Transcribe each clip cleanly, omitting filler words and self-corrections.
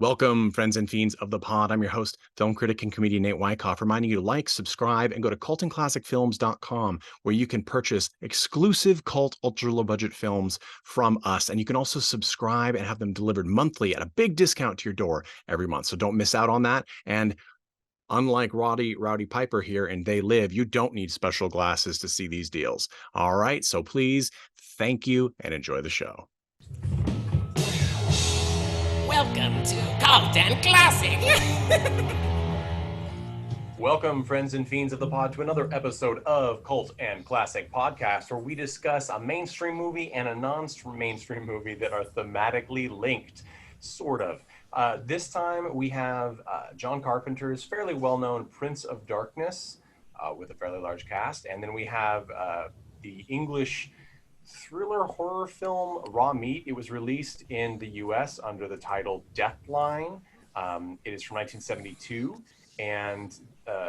Welcome, friends and fiends of the pod. I'm your host, film critic and comedian Nate Wyckoff, reminding you to like, subscribe, and go to cultandclassicfilms.com, where you can purchase exclusive cult ultra low budget films from us. And you can also subscribe and have them delivered monthly at a big discount to your door every month. So don't miss out on that. And unlike Rowdy Piper here and They Live, you don't need special glasses to see these deals. All right. So please, thank you and enjoy the show. Welcome to Cult and Classic. Welcome, friends and fiends of the pod, to another episode of Cult and Classic Podcast, where we discuss a mainstream movie and a non-mainstream movie that are thematically linked, sort of. This time we have John Carpenter's fairly well-known Prince of Darkness with a fairly large cast, and then we have the English thriller horror film Raw Meat. It was released in the US under the title Deathline. It is from 1972, and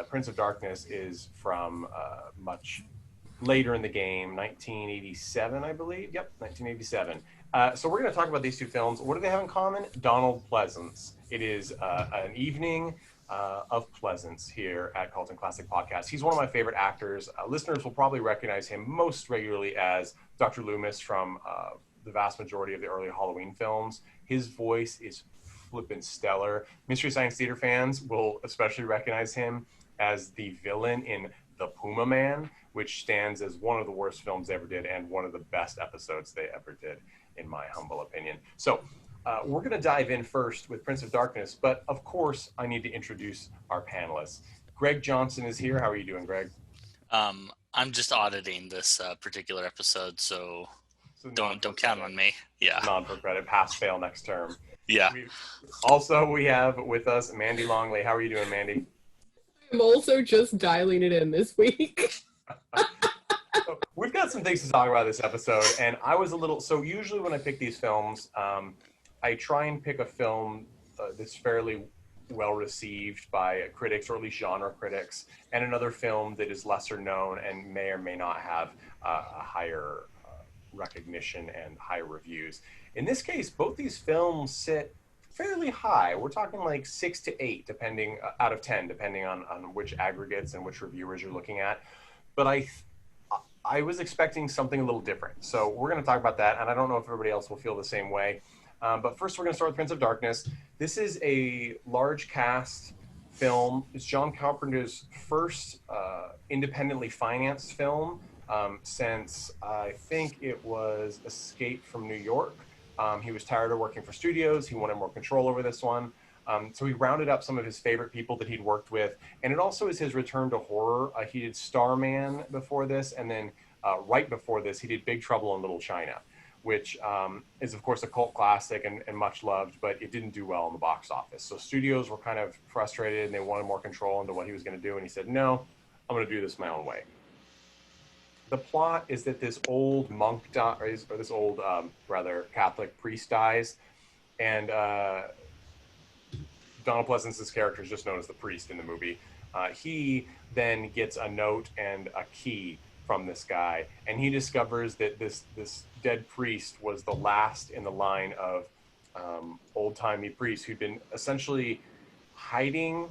Prince of Darkness is from much later in the game, 1987, I believe. Yep, 1987. So we're going to talk about these two films. What do they have in common? Donald Pleasence. It is an evening of Pleasence here at Cult and Classic Podcast. He's one of my favorite actors. Listeners will probably recognize him most regularly as Dr. Loomis from the vast majority of the early Halloween films. His voice is flippin' stellar. Mystery Science Theater fans will especially recognize him as the villain in The Puma Man, which stands as one of the worst films they ever did and one of the best episodes they ever did, in my humble opinion. So we're going to dive in first with Prince of Darkness, but of course I need to introduce our panelists. Greg Johnson is here. How are you doing, Greg? I'm just auditing this particular episode, so don't count on me. Yeah. Non for credit, pass fail next term. Yeah. We have with us Mandy Longley. How are you doing, Mandy? I'm also just dialing it in this week. So we've got some things to talk about this episode, and I was a little, so usually when I pick these films, I try and pick a film that's fairly well received by critics, or at least genre critics, and another film that is lesser known and may or may not have a higher recognition and higher reviews. In this case, both these films sit fairly high. We're talking like 6 to 8, depending out of 10, depending on which aggregates and which reviewers you're looking at. But I was expecting something a little different. So we're going to talk about that, and I don't know if everybody else will feel the same way. But first, we're going to start with Prince of Darkness. This is a large cast film. It's John Carpenter's first independently financed film since I think it was Escape from New York. He was tired of working for studios. He wanted more control over this one. So he rounded up some of his favorite people that he'd worked with. And it also is his return to horror. He did Starman before this. And then right before this, he did Big Trouble in Little China, which is, of course, a cult classic and much loved, but it didn't do well in the box office. So studios were kind of frustrated, and they wanted more control into what he was going to do. And he said, no, I'm going to do this my own way. The plot is that this old monk dies, or this old, rather, Catholic priest dies, and Donald Pleasence's character is just known as the priest in the movie. He then gets a note and a key from this guy, and he discovers that this dead priest was the last in the line of old-timey priests who'd been essentially hiding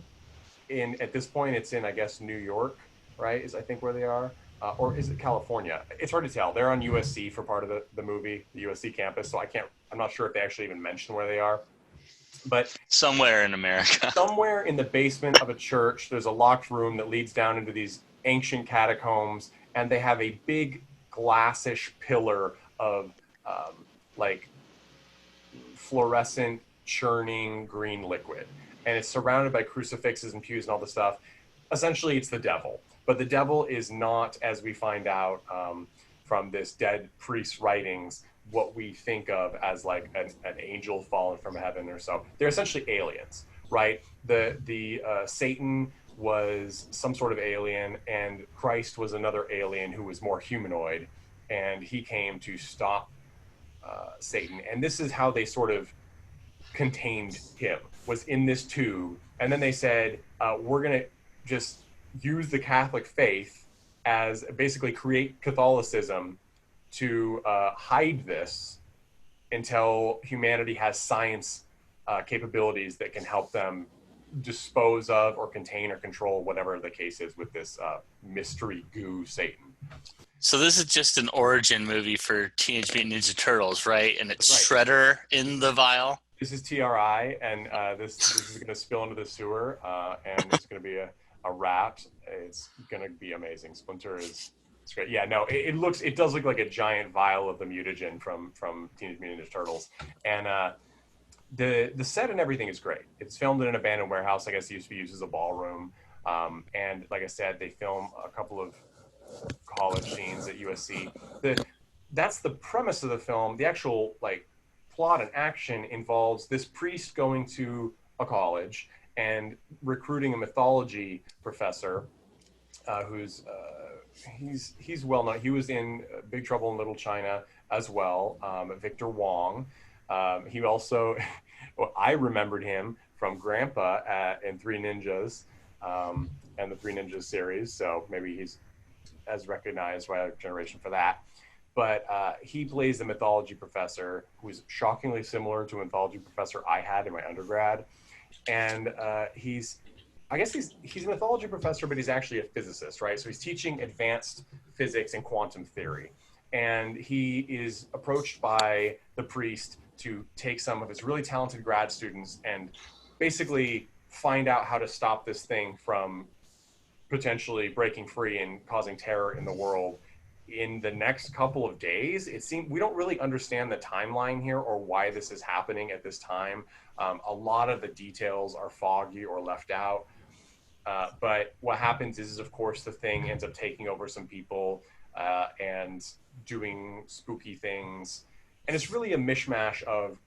in, at this point it's in, I guess, New York, right, is I think where they are. Or is it California? It's hard to tell. They're on USC for part of the movie, the USC campus, so I'm not sure if they actually even mention where they are. But somewhere in America. Somewhere in the basement of a church, there's a locked room that leads down into these ancient catacombs, and they have a big glassish pillar of like fluorescent churning green liquid. And it's surrounded by crucifixes and pews and all this stuff. Essentially, it's the devil. But the devil is not, as we find out from this dead priest's writings, what we think of as like an angel fallen from heaven or so. They're essentially aliens, right? The Satan was some sort of alien, and Christ was another alien who was more humanoid, and he came to stop Satan. And this is how they sort of contained him, was in this tube. And then they said, we're going to just use the Catholic faith as basically create Catholicism to hide this until humanity has science capabilities that can help them dispose of or contain or control whatever the case is with this mystery goo Satan. So this is just an origin movie for Teenage Mutant Ninja Turtles, right? And it's That's Shredder in the vial. This is TRI, and this is going to spill into the sewer, and it's going to be a rat. It's going to be amazing. Splinter is great. Yeah, no, it does look like a giant vial of the mutagen from Teenage Mutant Ninja Turtles, and the set and everything is great. It's filmed in an abandoned warehouse. I guess it used to be used as a ballroom, and like I said, they film a couple of college scenes at USC. That's the premise of the film. The actual plot and action involves this priest going to a college and recruiting a mythology professor who's he's well known. He was in Big Trouble in Little China as well. Victor Wong. He also, well, I remembered him from Grandpa in Three Ninjas and the Three Ninjas series. So maybe he's as recognized by our generation for that. But he plays the mythology professor who's shockingly similar to a mythology professor I had in my undergrad. And he's a mythology professor, but he's actually a physicist, right? So he's teaching advanced physics and quantum theory. And he is approached by the priest to take some of his really talented grad students and basically find out how to stop this thing from potentially breaking free and causing terror in the world in the next couple of days. It seems we don't really understand the timeline here or why this is happening at this time. A lot of the details are foggy or left out. But what happens is, of course, the thing ends up taking over some people and doing spooky things. And it's really a mishmash of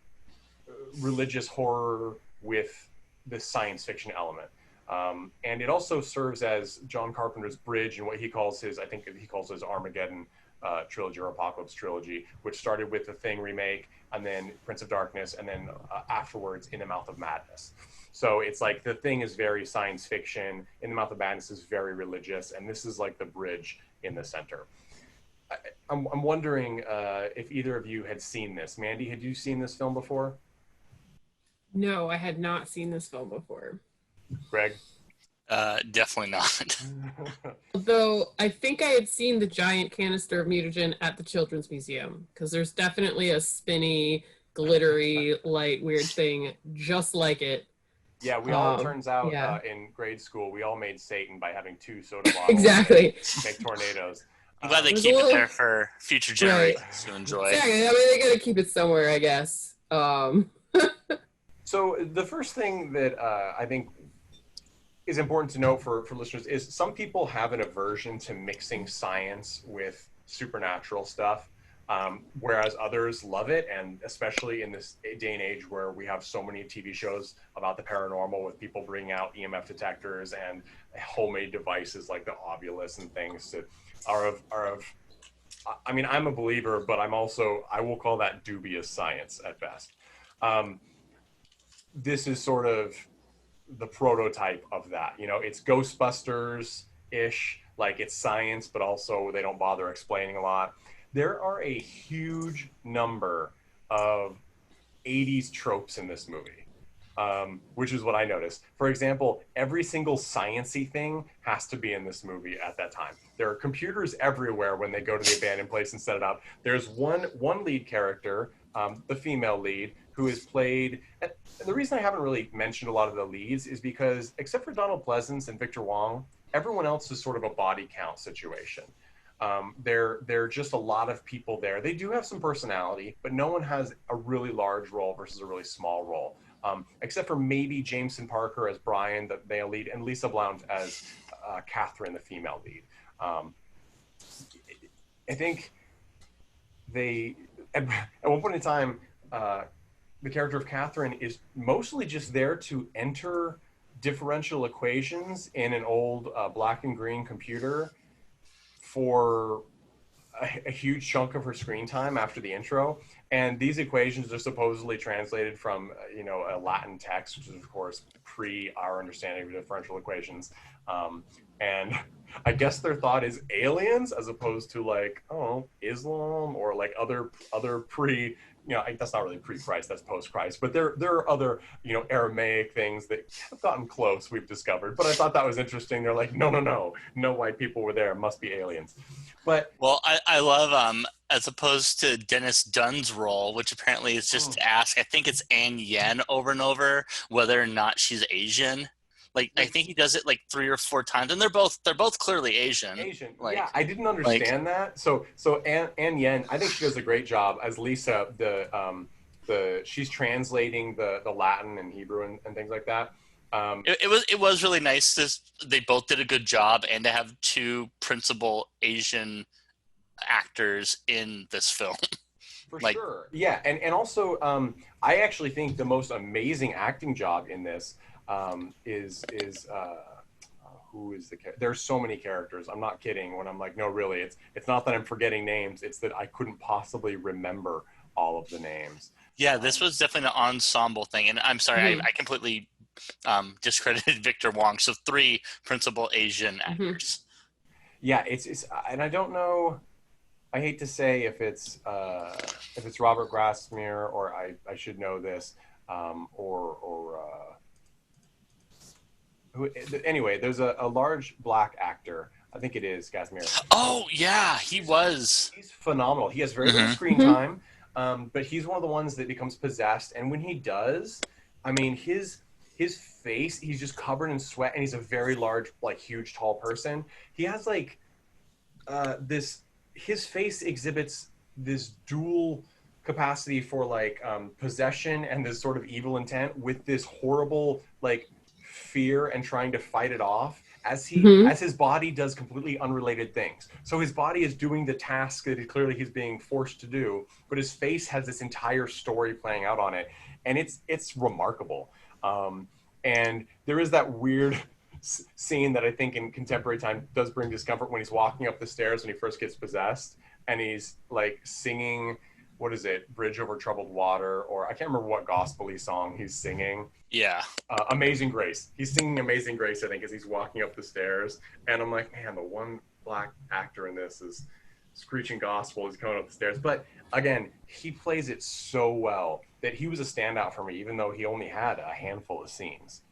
religious horror with this science fiction element. And it also serves as John Carpenter's bridge in what he calls his Armageddon trilogy or Apocalypse trilogy, which started with the Thing remake and then Prince of Darkness and then afterwards In the Mouth of Madness. So it's like the Thing is very science fiction, In the Mouth of Madness is very religious, and this is like the bridge in the center. I'm wondering if either of you had seen this. Mandy, had you seen this film before? No, I had not seen this film before. Greg? Definitely not. Although I think I had seen the giant canister of mutagen at the Children's Museum, because there's definitely a spinny, glittery, light, weird thing just like it. Yeah, we all, turns out, in grade school, we all made Satan by having 2 soda bottles. Exactly. Make tornadoes. I'm glad they keep it there for future generations to enjoy. Yeah, I mean, they gotta keep it somewhere, I guess. So the first thing that I think is important to note for listeners is some people have an aversion to mixing science with supernatural stuff, whereas others love it, and especially in this day and age where we have so many TV shows about the paranormal with people bringing out EMF detectors and homemade devices like the Ovilus and things that are of I mean, I'm a believer, but I will call that dubious science at best. This is sort of the prototype of that. You know, it's Ghostbusters-ish, like it's science, but also they don't bother explaining a lot. There are a huge number of 80s tropes in this movie, which is what I noticed. For example, every single science-y thing has to be in this movie at that time. There are computers everywhere when they go to the abandoned place and set it up. There's one lead character, the female lead, who is played, and the reason I haven't really mentioned a lot of the leads is because except for Donald Pleasence and Victor Wong, everyone else is sort of a body count situation. There are just a lot of people there. They do have some personality, but no one has a really large role versus a really small role, except for maybe Jameson Parker as Brian, the male lead, and Lisa Blount as Catherine, the female lead. I think they, at one point in time, the character of Catherine is mostly just there to enter differential equations in an old black and green computer for a huge chunk of her screen time after the intro. And these equations are supposedly translated from, a Latin text, which is, of course, pre our understanding of differential equations. And I guess their thought is aliens as opposed to Islam or like other that's not really pre-Christ, that's post-Christ, but there are other, Aramaic things that have gotten close, we've discovered. But I thought that was interesting. They're like, no white people were there, must be aliens. But well, I love as opposed to Dennis Dunn's role, which apparently is just to ask, I think it's Ann Yen over and over, whether or not she's Asian. Like, I think he does it like 3 or 4 times, and they're both clearly Asian. Like, yeah, I didn't understand that. So Ann Yen, I think she does a great job as Lisa. She's translating the Latin and Hebrew and things like that. It was really nice. They both did a good job, and to have 2 principal Asian actors in this film. For sure, yeah, and also I actually think the most amazing acting job in this is who is the character? There's so many characters. I'm not kidding when I'm like, no, really, it's not that I'm forgetting names. It's that I couldn't possibly remember all of the names. Yeah, this was definitely an ensemble thing, and I'm sorry, I completely discredited Victor Wong. So 3 principal Asian actors. Yeah, it's and I don't know. I hate to say if it's Robert Grasmere or I should know this anyway, there's a large black actor. I think it is Grasmere. Oh yeah, he was. He's phenomenal. He has very little screen time, but he's one of the ones that becomes possessed. And when he does, I mean, his face, he's just covered in sweat, and he's a very large, like huge, tall person. He has like his face exhibits this dual capacity for like possession and this sort of evil intent with this horrible like fear and trying to fight it off as his body does completely unrelated things. So his body is doing the task that he's being forced to do, but his face has this entire story playing out on it, and it's remarkable. And there is that weird scene that I think in contemporary time does bring discomfort when he's walking up the stairs when he first gets possessed, and he's like singing, what is it, Bridge Over Troubled Water, or I can't remember what gospel-y song he's singing. Yeah. Amazing Grace. He's singing Amazing Grace, I think, as he's walking up the stairs. And I'm like, man, the one black actor in this is screeching gospel. He's coming up the stairs. But again, he plays it so well that he was a standout for me, even though he only had a handful of scenes.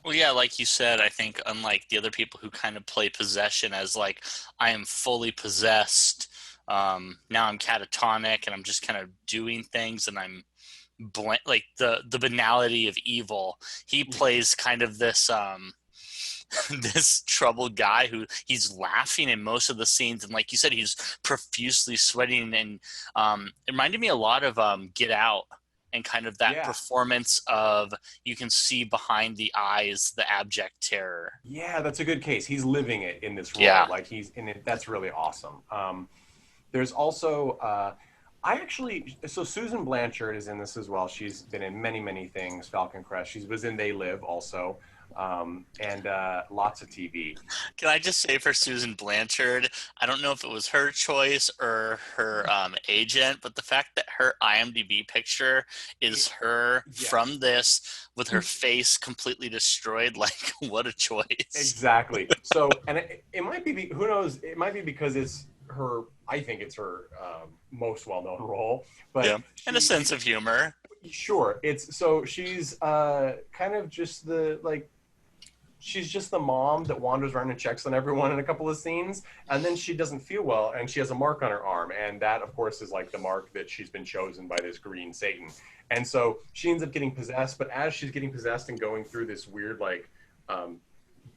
Well, yeah, like you said, I think unlike the other people who kind of play possession as like, I am fully possessed, now I'm catatonic and I'm just kind of doing things and I'm like the banality of evil. He plays kind of this this troubled guy who he's laughing in most of the scenes, and like you said, he's profusely sweating, and it reminded me a lot of Get Out, and kind of that performance of, you can see behind the eyes the abject terror. Yeah, that's a good case. He's living it in this role. Yeah. Like he's in it. That's really awesome. There's also so Susan Blanchard is in this as well. She's been in many, many things. Falcon Crest. She was in They Live also. And lots of TV. Can I just say for Susan Blanchard, I don't know if it was her choice or her agent, but the fact that her IMDb picture is her from this with her face completely destroyed, like, what a choice. Exactly. So, and it might be, who knows, it might be because it's her, I think it's her most well-known role. But yeah, and a sense of humor. Sure. She's kind of just she's just the mom that wanders around and checks on everyone in a couple of scenes, and then she doesn't feel well, and she has a mark on her arm, and that, of course, is like the mark that she's been chosen by this green Satan. And so she ends up getting possessed, but as she's getting possessed and going through this weird,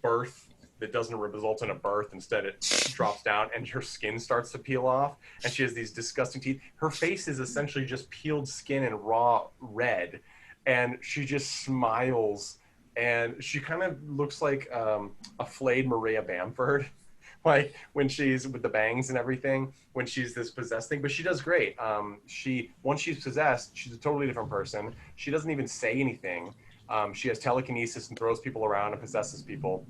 birth that doesn't result in a birth, instead it drops down, and her skin starts to peel off, and she has these disgusting teeth. Her face is essentially just peeled skin and raw red, and she just smiles, and she kind of looks like a flayed Maria Bamford, like when she's with the bangs and everything, when she's this possessed thing. But she does great. Once she's possessed, she's a totally different person. She doesn't even say anything. She has telekinesis and throws people around and possesses people.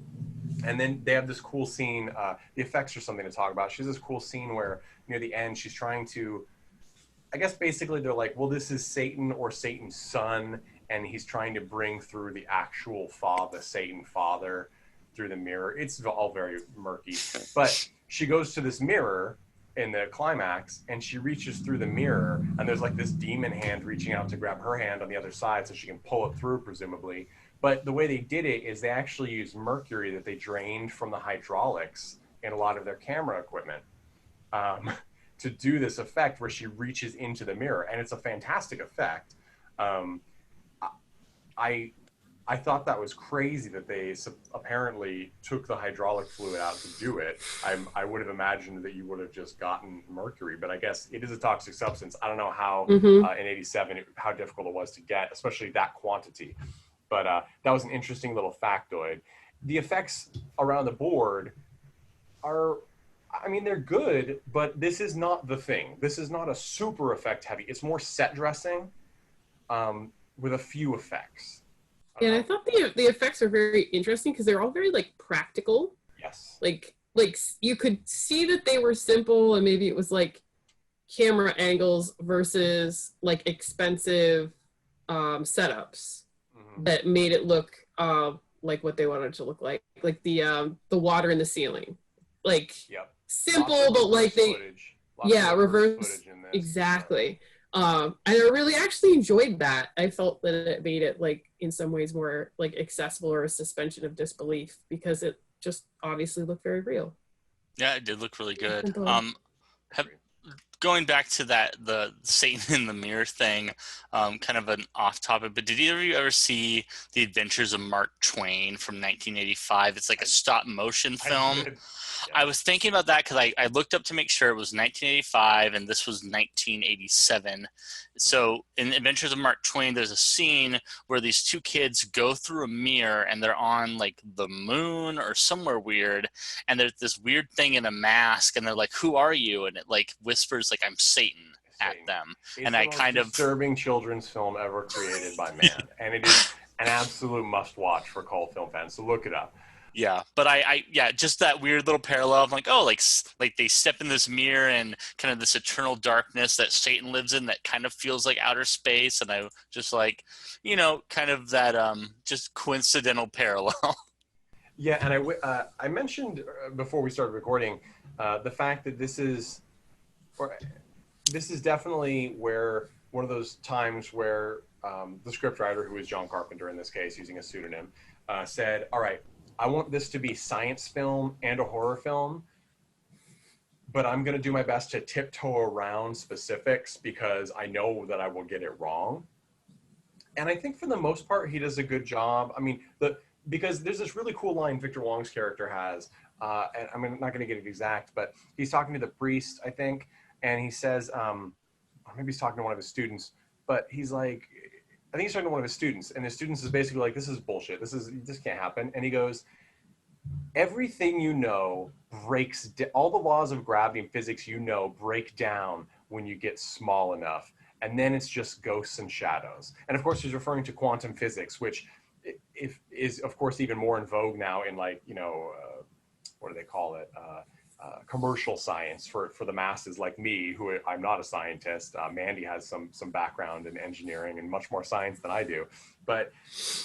And then they have this cool scene. The effects are something to talk about. She has this cool scene where near the end, she's trying to, I guess basically they're like, well, this is Satan or Satan's son, and he's trying to bring through the actual father, Satan father, through the mirror. It's all very murky. But she goes to this mirror, in the climax, and she reaches through the mirror, and there's like this demon hand reaching out to grab her hand on the other side so she can pull it through, presumably. But the way they did it is they actually used mercury that they drained from the hydraulics in a lot of their camera equipment to do this effect where she reaches into the mirror, and it's a fantastic effect. I thought that was crazy that they apparently took the hydraulic fluid out to do it. I would have imagined that you would have just gotten mercury, but I guess it is a toxic substance. I don't know how in '87 how difficult it was to get, especially that quantity. But that was an interesting little factoid. The effects around the board are, I mean, they're good, but this is not the thing. This is not a super effect heavy. It's more set dressing with a few effects. Yeah, and I thought the effects are very interesting because they're all very like practical. Yes. Like you could see that they were simple, and maybe it was like camera angles versus like expensive setups that made it look like what they wanted it to look like the water in the ceiling, like simple, but like reverse footage in this. Exactly. And I really actually enjoyed that. I felt that it made it like in some ways more like accessible or a suspension of disbelief because it just obviously looked very real. Yeah, it did look really good. Going back to the Satan in the mirror thing, kind of an off topic, but did either of you ever see The Adventures of Mark Twain from 1985? It's like a stop motion film. I was thinking about that because I looked up to make sure it was 1985 and this was 1987. So in Adventures of Mark Twain, there's a scene where these two kids go through a mirror and they're on like the moon or somewhere weird. And there's this weird thing in a mask and they're like, "Who are you?" And it like whispers like, "I'm Satan," at them. It's and the I most kind of disturbing children's film ever created by man. And it is an absolute must watch for cult film fans. So look it up. Yeah, but I just that weird little parallel of like, oh, like they step in this mirror and kind of this eternal darkness that Satan lives in that kind of feels like outer space, and I just like, kind of that just coincidental parallel. Yeah, and I mentioned before we started recording the fact that this is definitely where one of those times where the scriptwriter, who is John Carpenter in this case, using a pseudonym, said, "All right, I want this to be science film and a horror film, but I'm going to do my best to tiptoe around specifics because I know that I will get it wrong." And I think for the most part, he does a good job. I mean, because there's this really cool line Victor Wong's character has, and I'm not going to get it exact, but he's talking to the priest, I think, and he says, or maybe he's talking to one of his students, but he's like, I think he's talking to one of his students, and his students is basically like, "This is bullshit. This can't happen." And he goes, "Everything you know breaks, all the laws of gravity and physics break down when you get small enough. And then it's just ghosts and shadows." And of course, he's referring to quantum physics, which is of course even more in vogue now in like, what do they call it? Commercial science for the masses like me, who I'm not a scientist. Mandy has some background in engineering and much more science than I do. But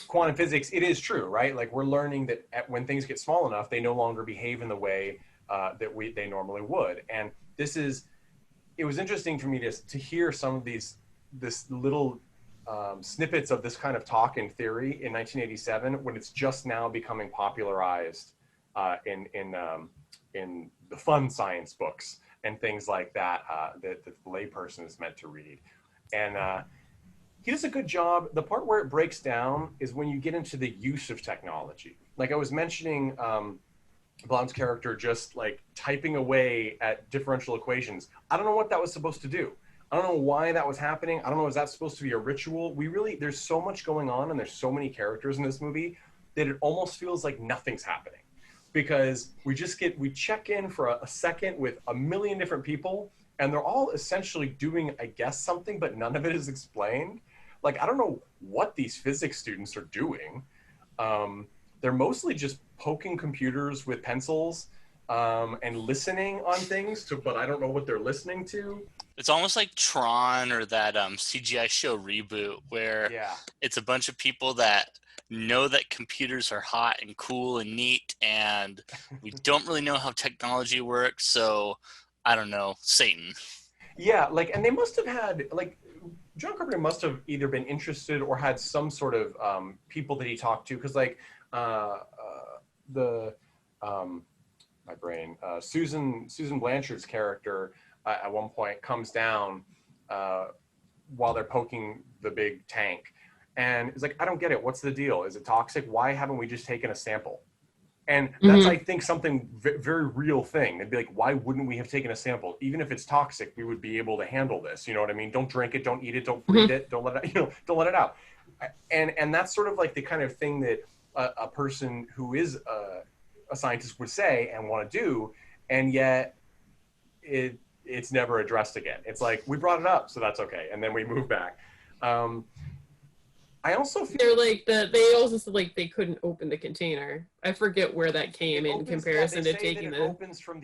quantum physics, it is true, right? Like we're learning that when things get small enough, they no longer behave in the way that they normally would. And it was interesting for me to hear some of this little snippets of this kind of talk in theory in 1987 when it's just now becoming popularized in the fun science books and things like that that the layperson is meant to read. And he does a good job. The part where it breaks down is when you get into the use of technology. Like I was mentioning, Blonde's character just like typing away at differential equations. I don't know what that was supposed to do. I don't know why that was happening. I don't know, is that supposed to be a ritual? There's so much going on and there's so many characters in this movie that it almost feels like nothing's happening. Because we check in for a second with a million different people and they're all essentially doing, I guess, something, but none of it is explained. Like, I don't know what these physics students are doing. They're mostly just poking computers with pencils and listening on things, but I don't know what they're listening to. It's almost like Tron or that CGI show Reboot, where it's a bunch of people that know that computers are hot and cool and neat, and we don't really know how technology works, so I don't know, Satan. Yeah, like, and they must have had, like, John Carpenter must have either been interested or had some sort of people that he talked to, because, like, my brain, Susan Blanchard's character at one point comes down while they're poking the big tank, and it's like, I don't get it. What's the deal? Is it toxic? Why haven't we just taken a sample? And that's, I think, something very real thing. They'd be like, why wouldn't we have taken a sample? Even if it's toxic, we would be able to handle this. You know what I mean? Don't drink it, don't eat it, don't breathe it, don't let it, don't let it out. And that's sort of like the kind of thing that a person who is a scientist would say and want to do, and yet it's never addressed again. It's like, we brought it up, so that's okay, and then we move back. I also feel they're like they also said like they couldn't open the container. I forget where that came in comparison to taking the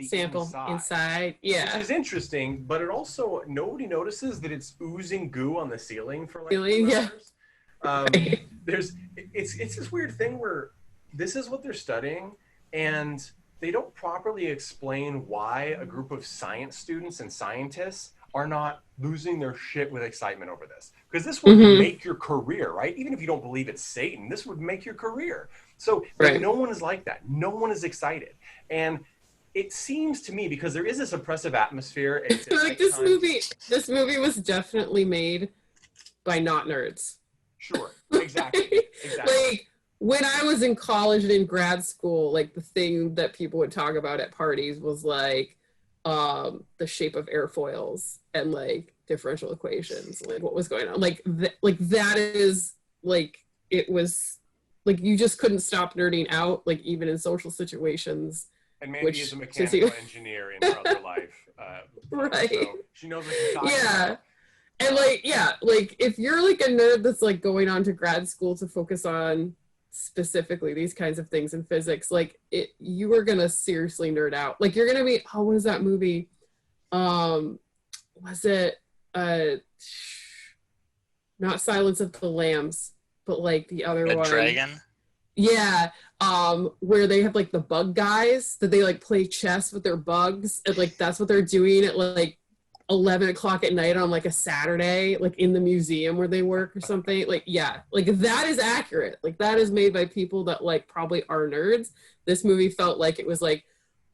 sample inside. Yeah, which is interesting, but it also, nobody notices that it's oozing goo on the ceiling for like 2 yeah. hours. It's this weird thing where this is what they're studying, and they don't properly explain why a group of science students and scientists are not losing their shit with excitement over this. Because this would make your career, right? Even if you don't believe it's Satan, this would make your career. So like, no one is like that. No one is excited. And it seems to me, because there is this oppressive atmosphere. Like this movie was definitely made by not nerds. Sure, exactly. Like, when I was in college and in grad school, like the thing that people would talk about at parties was like the shape of airfoils and like differential equations, like what was going on, like that is like, it was like you just couldn't stop nerding out, like even in social situations. And maybe as a mechanical engineer in her other life, right? So she knows what she's talking about. And like if you're like a nerd that's like going on to grad school to focus on specifically these kinds of things in physics, like you are gonna seriously nerd out. Like you're gonna be, oh, what is that movie? Was it not Silence of the Lambs, but like the other Red one? Dragon? Yeah, where they have like the bug guys that they like play chess with their bugs, and like that's what they're doing at like 11 o'clock at night on like a Saturday, like in the museum where they work or something. Like, yeah, like that is accurate. Like that is made by people that like probably are nerds. This movie felt like it was like,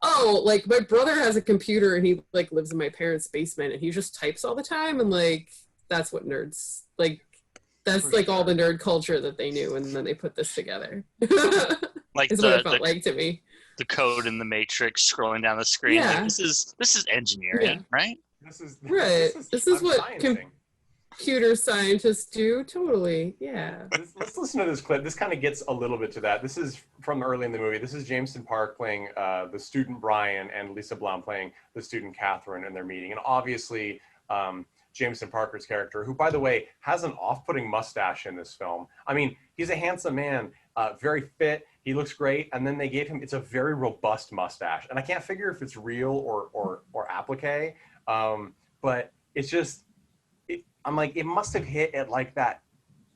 oh, like my brother has a computer and he like lives in my parents' basement and he just types all the time, and like that's what nerds like. That's like all the nerd culture that they knew, and then they put this together. Like is what it felt like to me. The code in the Matrix scrolling down the screen. Yeah. Like, this is engineering, right? This is what sciencing. Computer scientists do. Totally, yeah. Let's listen to this clip. This kind of gets a little bit to that. This is from early in the movie. This is Jameson Park playing the student Brian and Lisa Blum playing the student Catherine in their meeting. And obviously, Jameson Parker's character, who, by the way, has an off-putting mustache in this film. I mean, he's a handsome man, very fit. He looks great. And then they gave him, it's a very robust mustache. And I can't figure if it's real or applique. But it's just, I'm like, it must have hit at like that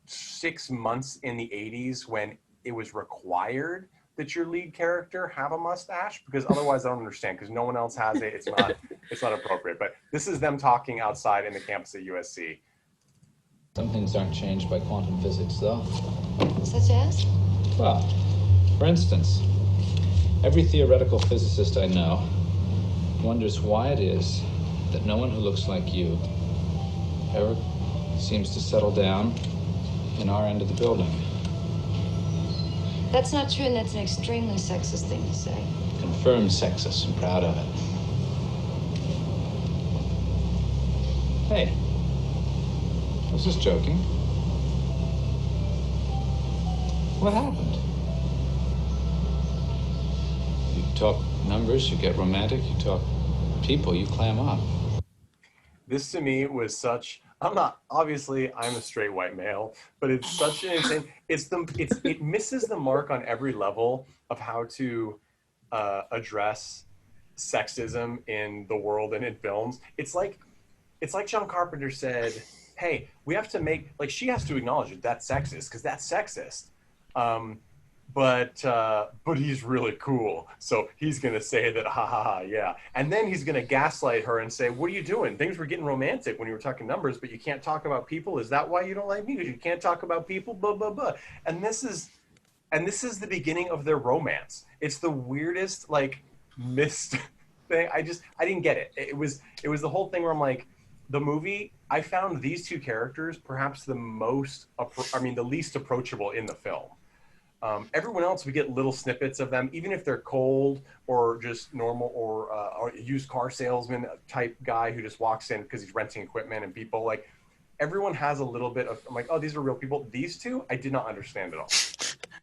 6 months in the 80s when it was required that your lead character have a mustache, because otherwise I don't understand, because no one else has it. It's not appropriate. But this is them talking outside in the campus at USC. Some things aren't changed by quantum physics, though. Such as? Well, for instance, every theoretical physicist I know wonders why it is that no one who looks like you ever seems to settle down in our end of the building. That's not true, and that's an extremely sexist thing to say. Confirmed sexist. I'm proud of it. Hey, I was just joking. What happened? You talk numbers, you get romantic. You talk people, you clam up. This to me was such, I'm a straight white male, but it's such an insane, it misses the mark on every level of how to address sexism in the world and in films. It's like John Carpenter said, hey, we have to make, like, she has to acknowledge that that's sexist, because that's sexist. but he's really cool. So he's going to say that, ha ha ha, yeah. And then he's going to gaslight her and say, what are you doing? Things were getting romantic when you were talking numbers, but you can't talk about people. Is that why you don't like me? Because you can't talk about people, blah, blah, blah. And this is the beginning of their romance. It's the weirdest, like, missed thing. I didn't get it. It was the whole thing where I'm like, the movie, I found these two characters perhaps the least approachable in the film. Everyone else, we get little snippets of them, even if they're cold or just normal or a used car salesman type guy who just walks in because he's renting equipment and people. Like, everyone has a little bit of, I'm like, oh, these are real people. These two, I did not understand at all.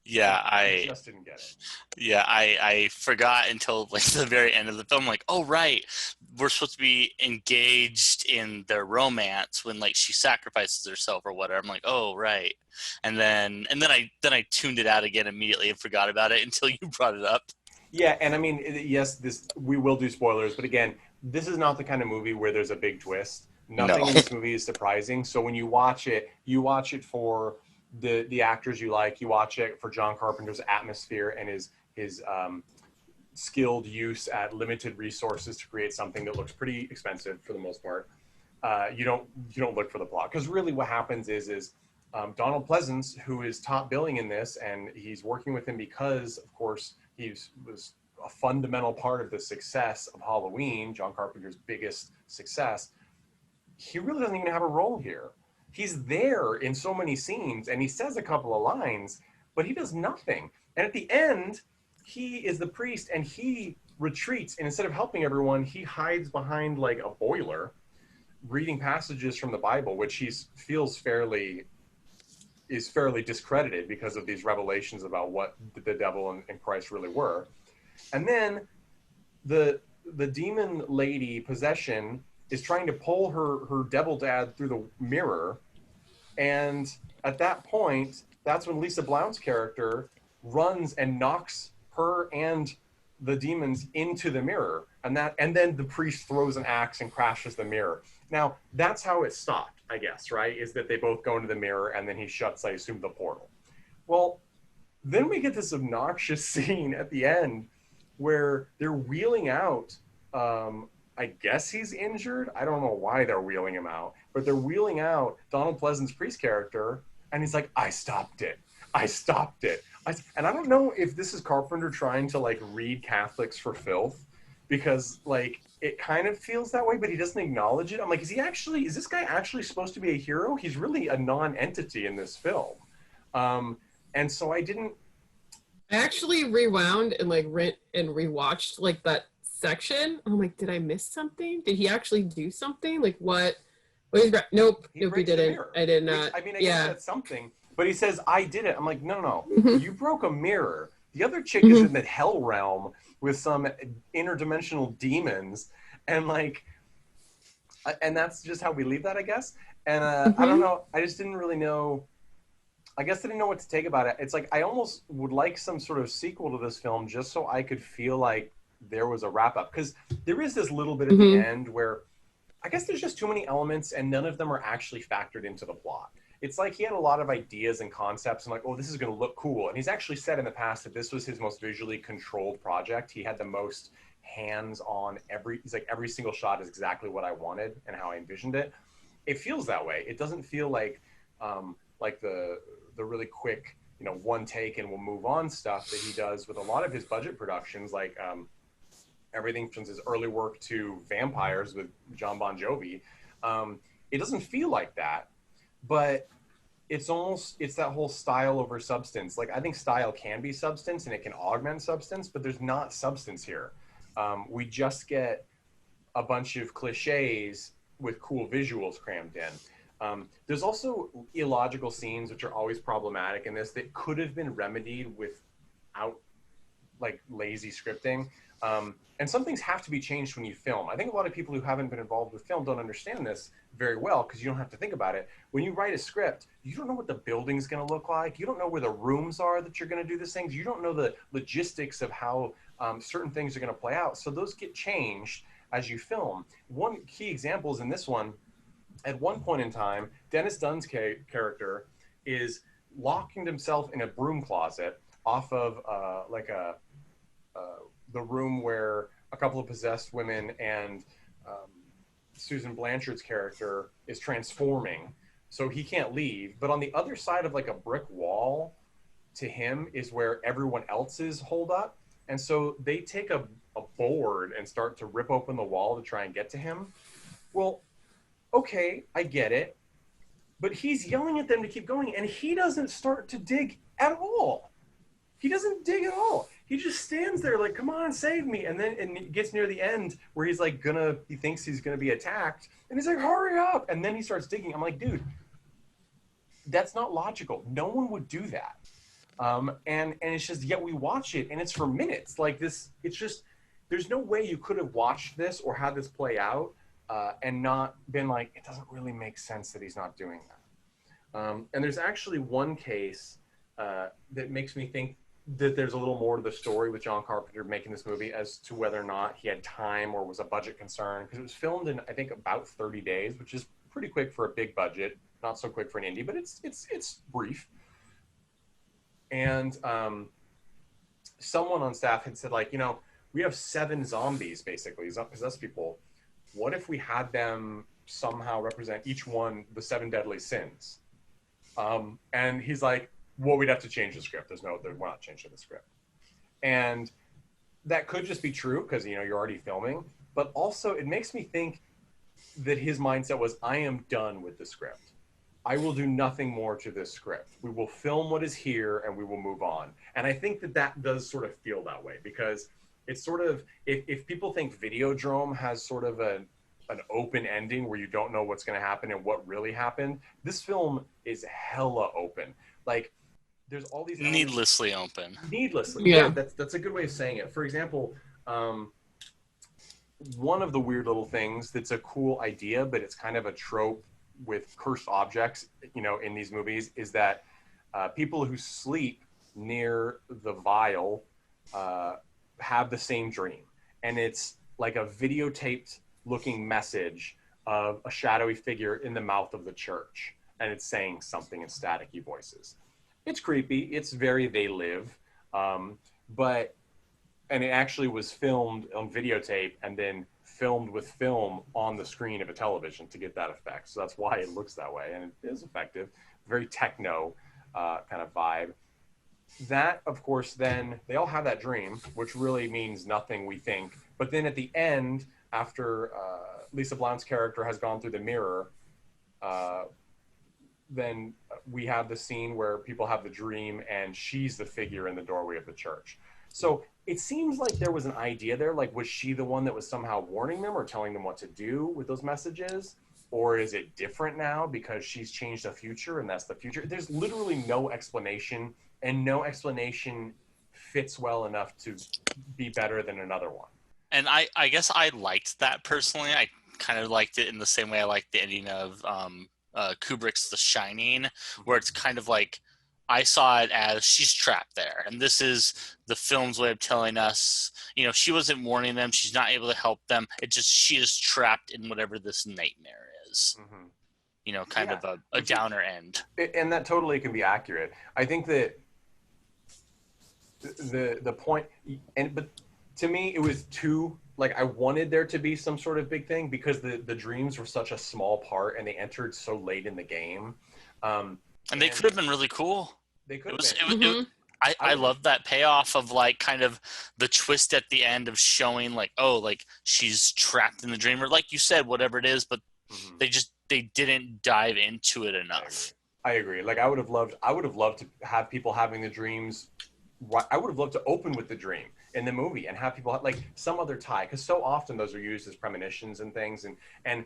Yeah, I just didn't get it. Yeah, I forgot until like the very end of the film. Like, oh right, we're supposed to be engaged in their romance when like she sacrifices herself or whatever. I'm like, oh right, and then I tuned it out again immediately and forgot about it until you brought it up. Yeah, and I mean, yes, we will do spoilers, but again, this is not the kind of movie where there's a big twist. Nothing in this movie is surprising. So when you watch it for the actors you like. You watch it for John Carpenter's atmosphere and his skilled use at limited resources to create something that looks pretty expensive for the most part. You don't look for the plot, because really what happens is Donald Pleasence, who is top billing in this, and he's working with him because, of course, he was a fundamental part of the success of Halloween, John Carpenter's biggest success. He really doesn't even have a role here. He's there in so many scenes, and he says a couple of lines, but he does nothing. And at the end, he is the priest, and he retreats, and instead of helping everyone, he hides behind like a boiler, reading passages from the Bible, which he feels is fairly discredited because of these revelations about what the devil and Christ really were. And then the demon lady possession is trying to pull her devil dad through the mirror. And at that point, that's when Lisa Blount's character runs and knocks her and the demons into the mirror. And then the priest throws an axe and crashes the mirror. Now, that's how it stopped, I guess, right? Is that they both go into the mirror and then he shuts, I assume, the portal. Well, then we get this obnoxious scene at the end where they're wheeling out, I guess he's injured. I don't know why they're wheeling him out, but they're wheeling out Donald Pleasence's priest character, and he's like, I stopped it. And I don't know if this is Carpenter trying to like read Catholics for filth, because like it kind of feels that way, but he doesn't acknowledge it. I'm like, is this guy actually supposed to be a hero? He's really a non-entity in this film. And so I actually rewound and like rewatched like that section. I'm like, did I miss something? Did he actually do something? Like what? Nope, he didn't. I did not. I guess that's something. But he says, I did it. I'm like, no. You broke a mirror. The other chick is in the hell realm with some interdimensional demons, and like, and that's just how we leave that, I guess. And I don't know. I just didn't really know. I guess I didn't know what to take about it. It's like I almost would like some sort of sequel to this film just so I could feel like there was a wrap up, because there is this little bit at the end where I guess there's just too many elements and none of them are actually factored into the plot. It's like he had a lot of ideas and concepts and like, oh, this is going to look cool. And he's actually said in the past that this was his most visually controlled project. He had the most hands on he's like, every single shot is exactly what I wanted and how I envisioned it. It feels that way. It doesn't feel like the really quick, one take and we'll move on stuff that he does with a lot of his budget productions, like everything from his early work to Vampires with John Bon Jovi. It doesn't feel like that, but it's that whole style over substance. Like, I think style can be substance and it can augment substance, but there's not substance here. We just get a bunch of cliches with cool visuals crammed in. There's also illogical scenes, which are always problematic in this, that could have been remedied without like lazy scripting. And some things have to be changed when you film. I think a lot of people who haven't been involved with film don't understand this very well, because you don't have to think about it. When you write a script, you don't know what the building's going to look like. You don't know where the rooms are that you're going to do this things. You don't know the logistics of how certain things are going to play out. So those get changed as you film. One key example is in this one. At one point in time, Dennis Dunn's character is locking himself in a broom closet off of the room where a couple of possessed women and Susan Blanchard's character is transforming, so he can't leave. But on the other side of like a brick wall to him is where everyone else is holed up. And so they take a board and start to rip open the wall to try and get to him. Well, okay, I get it. But he's yelling at them to keep going, and he doesn't start to dig at all. He doesn't dig at all. He just stands there like, come on, save me. And then it gets near the end where he's like he thinks he's gonna be attacked. And he's like, hurry up. And then he starts digging. I'm like, dude, that's not logical. No one would do that. And it's just, yet we watch it and it's for minutes like this. It's just, there's no way you could have watched this or had this play out and not been like, it doesn't really make sense that he's not doing that. And there's actually one case that makes me think that there's a little more to the story with John Carpenter making this movie as to whether or not he had time or was a budget concern, because it was filmed in, I think, about 30 days, which is pretty quick for a big budget, not so quick for an indie, but it's brief. And someone on staff had said, like, we have 7 zombies, basically, possessed people. What if we had them somehow represent each one the 7 deadly sins? And he's like, well, we'd have to change the script. We're not changing the script. And that could just be true because, you're already filming. But also it makes me think that his mindset was, I am done with the script. I will do nothing more to this script. We will film what is here and we will move on. And I think that does sort of feel that way, because it's sort of, if people think Videodrome has sort of an open ending where you don't know what's going to happen and what really happened, this film is hella open. Like, there's all these needlessly open. Needlessly, yeah. That's a good way of saying it. For example, one of the weird little things that's a cool idea, but it's kind of a trope with cursed objects, in these movies, is that people who sleep near the vial have the same dream, and it's like a videotaped looking message of a shadowy figure in the mouth of the church, and it's saying something in staticky voices. It's creepy. It's very They Live, and it actually was filmed on videotape and then filmed with film on the screen of a television to get that effect. So that's why it looks that way, and it is effective. Very techno kind of vibe. That, of course, then they all have that dream, which really means nothing, we think. But then at the end, after Lisa Blount's character has gone through the mirror, then we have the scene where people have the dream and she's the figure in the doorway of the church. So it seems like there was an idea there. Like, was she the one that was somehow warning them or telling them what to do with those messages? Or is it different now because she's changed the future and that's the future? There's literally no explanation, and no explanation fits well enough to be better than another one. And I guess I liked that personally. I kind of liked it in the same way I liked the ending of Kubrick's The Shining, where it's kind of like, I saw it as she's trapped there, and this is the film's way of telling us, she wasn't warning them, she's not able to help them, she is trapped in whatever this nightmare is. Kind of a downer end. And that totally can be accurate. I think that the point, but to me it was too, like, I wanted there to be some sort of big thing because the dreams were such a small part and they entered so late in the game. And they could have been really cool. They could have. I love that payoff of, like, kind of the twist at the end of showing, like, oh, like, she's trapped in the dream, or like you said, whatever it is, but they didn't dive into it enough. I agree. Like, I would have loved to have people having the dreams. I would have loved to open with the dream in the movie and have people have, like, some other tie, because so often those are used as premonitions and things, and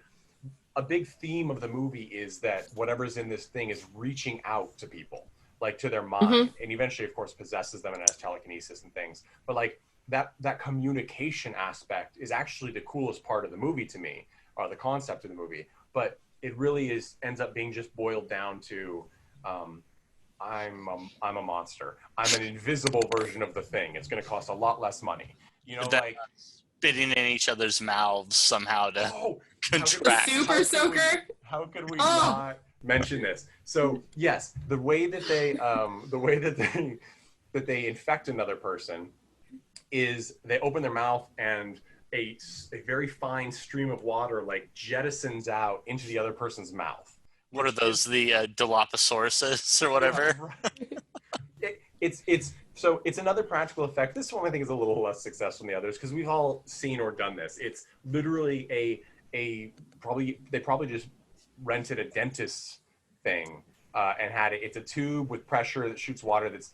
a big theme of the movie is that whatever's in this thing is reaching out to people, like, to their mind, and eventually, of course, possesses them and has telekinesis and things. But, like, that communication aspect is actually the coolest part of the movie to me, or the concept of the movie. But it really ends up being just boiled down to, I'm a monster. I'm an invisible version of the thing. It's going to cost a lot less money. Like spitting in each other's mouths somehow to contract. Super soaker. How could we not mention this? So yes, the way that they that they infect another person is they open their mouth and a very fine stream of water like jettisons out into the other person's mouth. What are those? The Dilophosaurus or whatever? Yeah, right. It's another practical effect. This one I think is a little less successful than the others because we've all seen or done this. It's literally they probably just rented a dentist's thing and had it. It's a tube with pressure that shoots water that's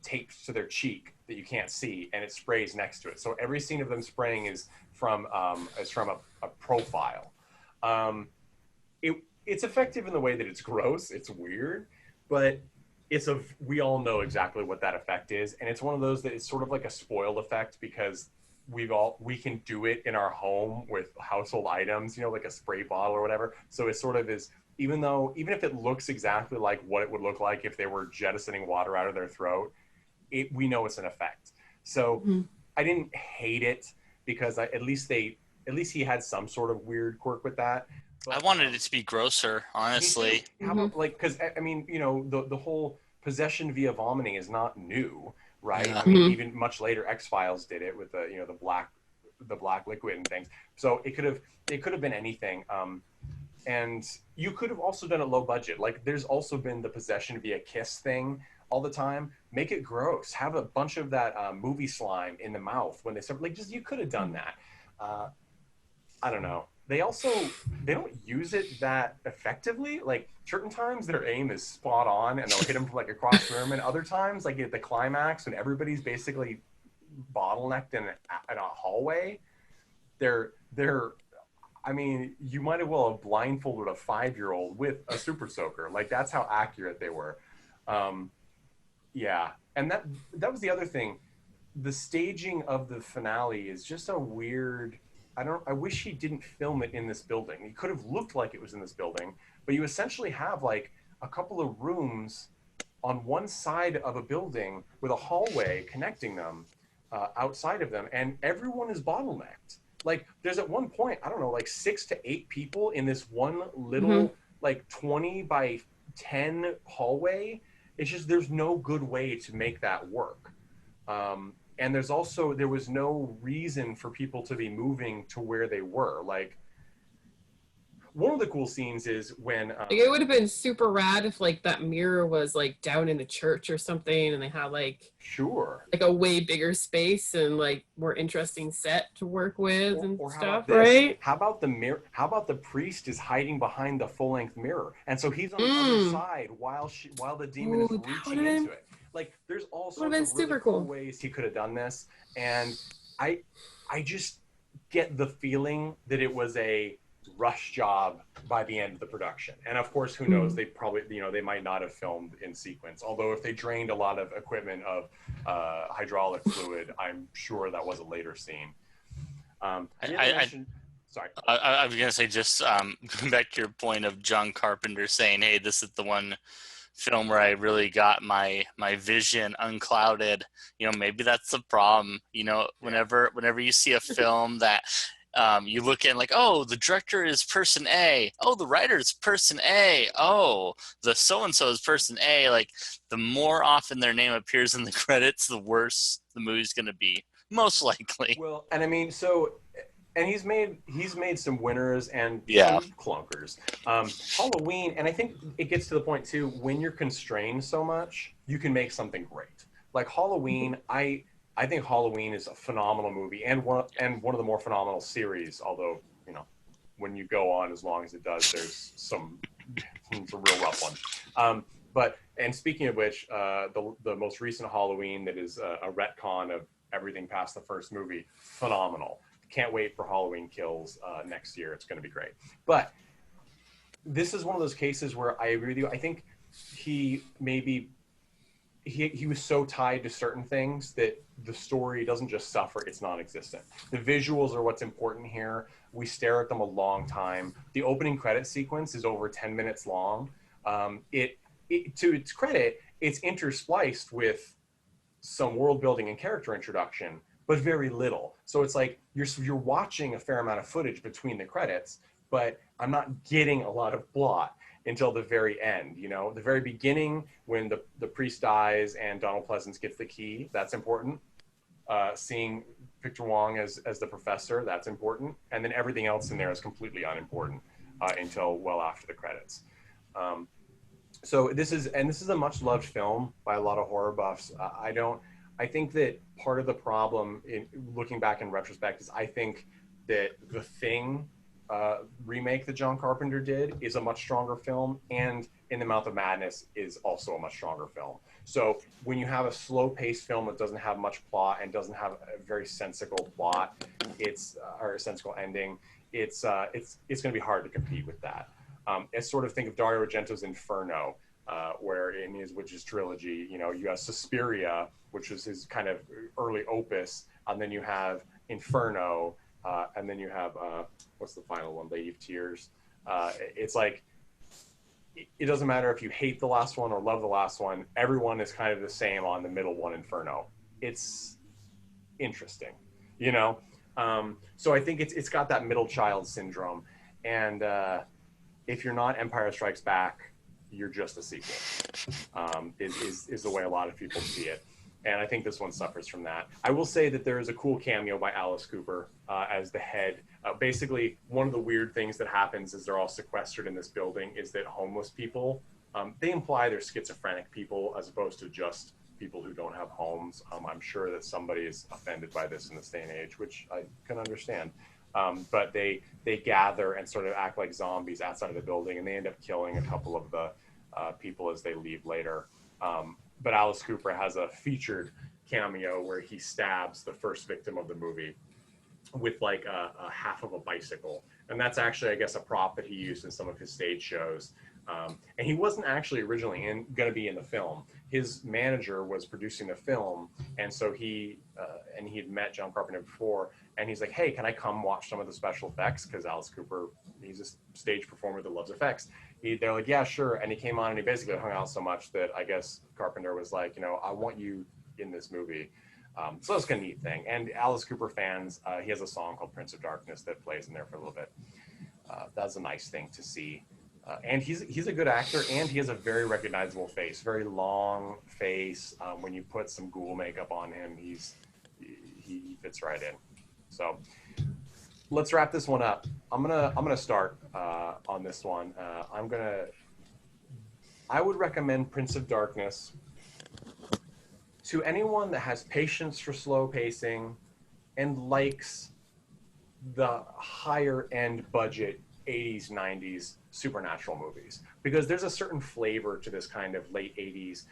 taped to their cheek that you can't see, and it sprays next to it. So every scene of them spraying is from a profile. It's effective in the way that it's gross. It's weird, but we all know exactly what that effect is, and it's one of those that it's sort of like a spoiled effect because we can do it in our home with household items, like a spray bottle or whatever. So it sort of is, even if it looks exactly like what it would look like if they were jettisoning water out of their throat, we know it's an effect. So I didn't hate it because at least he had some sort of weird quirk with that. But I wanted it to be grosser, honestly. How about, because I mean, the whole possession via vomiting is not new, right? Yeah. I mean, even much later, X-Files did it with the black liquid and things. So it could have been anything. And you could have also done it low budget. Like there's also been the possession via kiss thing all the time. Make it gross. Have a bunch of that movie slime in the mouth when they start. Like you could have done that. I don't know. They don't use it that effectively. Like certain times their aim is spot on and they'll hit them from like across the room, and other times like at the climax when everybody's basically bottlenecked in a hallway, I mean, you might as well have blindfolded a 5-year-old with a super soaker. Like that's how accurate they were. Yeah, and that was the other thing. The staging of the finale is just a weird. I wish he didn't film it in this building. He could have looked like it was in this building, but you essentially have like a couple of rooms on one side of a building with a hallway connecting them outside of them, and everyone is bottlenecked. Like there's at one point, I don't know, like 6 to 8 people in this one little like 20 by 10 hallway. It's just there's no good way to make that work. And there was no reason for people to be moving to where they were. Like one of the cool scenes is when it would have been super rad if like that mirror was like down in the church or something, and they had like like a way bigger space and like more interesting set to work with and stuff, right? How about the mirror? How about the priest is hiding behind the full-length mirror, and so he's on the other side while the demon is reaching into it. Like there's all sorts of really cool ways he could have done this, and I just get the feeling that it was a rush job by the end of the production. And of course, who knows, they probably they might not have filmed in sequence, although if they drained a lot of equipment of hydraulic fluid, I'm sure that was a later scene. Sorry, I was gonna say, just going back to your point of John Carpenter saying, hey, this is the one film where I really got my vision unclouded. Maybe that's the problem. Whenever you see a film that you look at like, oh, the director is person A, oh, the writer is person A, oh, the so-and-so is person A, like the more often their name appears in the credits, the worse the movie's going to be, most likely. Well, and I mean, and he's made some winners and some clunkers. Halloween, and I think it gets to the point too, when you're constrained so much, you can make something great. Like Halloween, I think Halloween is a phenomenal movie and one of the more phenomenal series. Although when you go on as long as it does, there's some real rough ones. And speaking of which, the most recent Halloween that is a retcon of everything past the first movie, phenomenal. Can't wait for Halloween Kills next year. It's going to be great. But this is one of those cases where I agree with you. I think he was so tied to certain things that the story doesn't just suffer, it's non-existent. The visuals are what's important here. We stare at them a long time. The opening credit sequence is over 10 minutes long. To its credit, it's interspliced with some world building and character introduction, but very little. So it's like you're watching a fair amount of footage between the credits, but I'm not getting a lot of plot. until the very end. You know, the very beginning when the priest dies and Donald Pleasence gets the key, that's important. Seeing Victor Wong as the professor, that's important. And then everything else in there is completely unimportant until well after the credits. So this is a much loved film by a lot of horror buffs. I think that part of the problem in looking back in retrospect is I think that The Thing remake that John Carpenter did is a much stronger film, and In the Mouth of Madness is also a much stronger film. So when you have a slow-paced film that doesn't have much plot and doesn't have a very sensical plot, or a sensical ending, it's going to be hard to compete with that. I sort of think of Dario Argento's Inferno, where in his Witches trilogy, you know, you have Suspiria, which was his kind of early opus, and then you have Inferno, and then you have what's the final one? Lady of Tears. It's like it doesn't matter if you hate the last one or love the last one. Everyone is kind of the same on the middle one, Inferno. It's interesting, you know. So I think it's got that middle child syndrome, and if you're not Empire Strikes Back, you're just a sequel. Is the way a lot of people see it. And I think this one suffers from that. I will say that there is a cool cameo by Alice Cooper as the head. Basically, one of the weird things that happens is they're all sequestered in this building is that homeless people, they imply they're schizophrenic people as opposed to just people who don't have homes. I'm sure that somebody is offended by this in this day and age, which I can understand. But they gather and sort of act like zombies outside of the building, and they end up killing a couple of the people as they leave later. But Alice Cooper has a featured cameo where he stabs the first victim of the movie with like a half of a bicycle. And that's actually, I guess, a prop that he used in some of his stage shows. And he wasn't actually originally going to be in the film. His manager was producing the film. And so he had met John Carpenter before. And he's like, hey, can I come watch some of the special effects? Because Alice Cooper, he's a stage performer that loves effects. They're like, yeah, sure. And he came on and he basically hung out so much that I guess Carpenter was like, you know, I want you in this movie. So that's kind of a neat thing. And Alice Cooper fans, he has a song called Prince of Darkness that plays in there for a little bit. That's a nice thing to see. And he's a good actor, and he has a very recognizable face, very long face. When you put some ghoul makeup on him, he fits right in. So let's wrap this one up. I'm gonna start on this one. I would recommend Prince of Darkness to anyone that has patience for slow pacing and likes the higher end budget 80s, 90s supernatural movies, because there's a certain flavor to this kind of late 80s,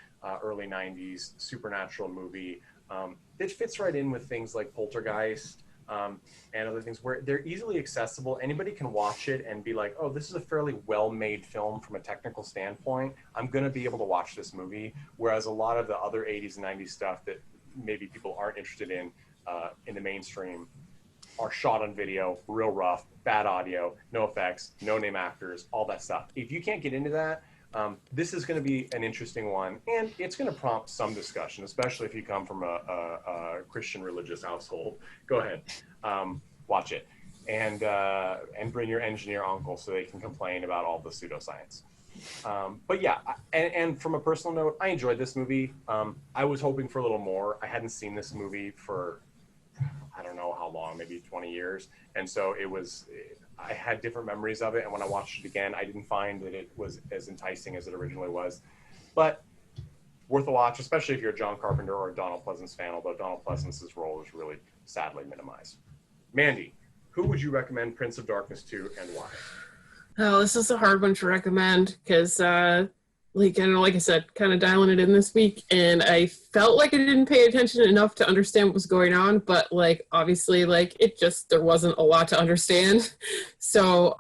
early 90s supernatural movie that fits right in with things like Poltergeist and other things where they're easily accessible. Anybody can watch it and be like, oh, this is a fairly well-made film from a technical standpoint. I'm going to be able to watch this movie. Whereas a lot of the other 80s and 90s stuff that maybe people aren't interested in the mainstream are shot on video, real rough, bad audio, no effects, no name actors, all that stuff. If you can't get into that, this is going to be an interesting one, and it's going to prompt some discussion, especially if you come from a Christian religious household. Go ahead, watch it, and bring your engineer uncle so they can complain about all the pseudoscience. But yeah, and from a personal note, I enjoyed this movie. I was hoping for a little more. I hadn't seen this movie for I don't know how long, maybe 20 years, and so I had different memories of it, and when I watched it again, I didn't find that it was as enticing as it originally was. But worth a watch, especially if you're a John Carpenter or a Donald Pleasence fan, although Donald Pleasence's role is really sadly minimized. Mandy, who would you recommend Prince of Darkness to, and why? Oh, this is a hard one to recommend because, like I said, kind of dialing it in this week, and I felt like I didn't pay attention enough to understand what was going on, but obviously there wasn't a lot to understand. So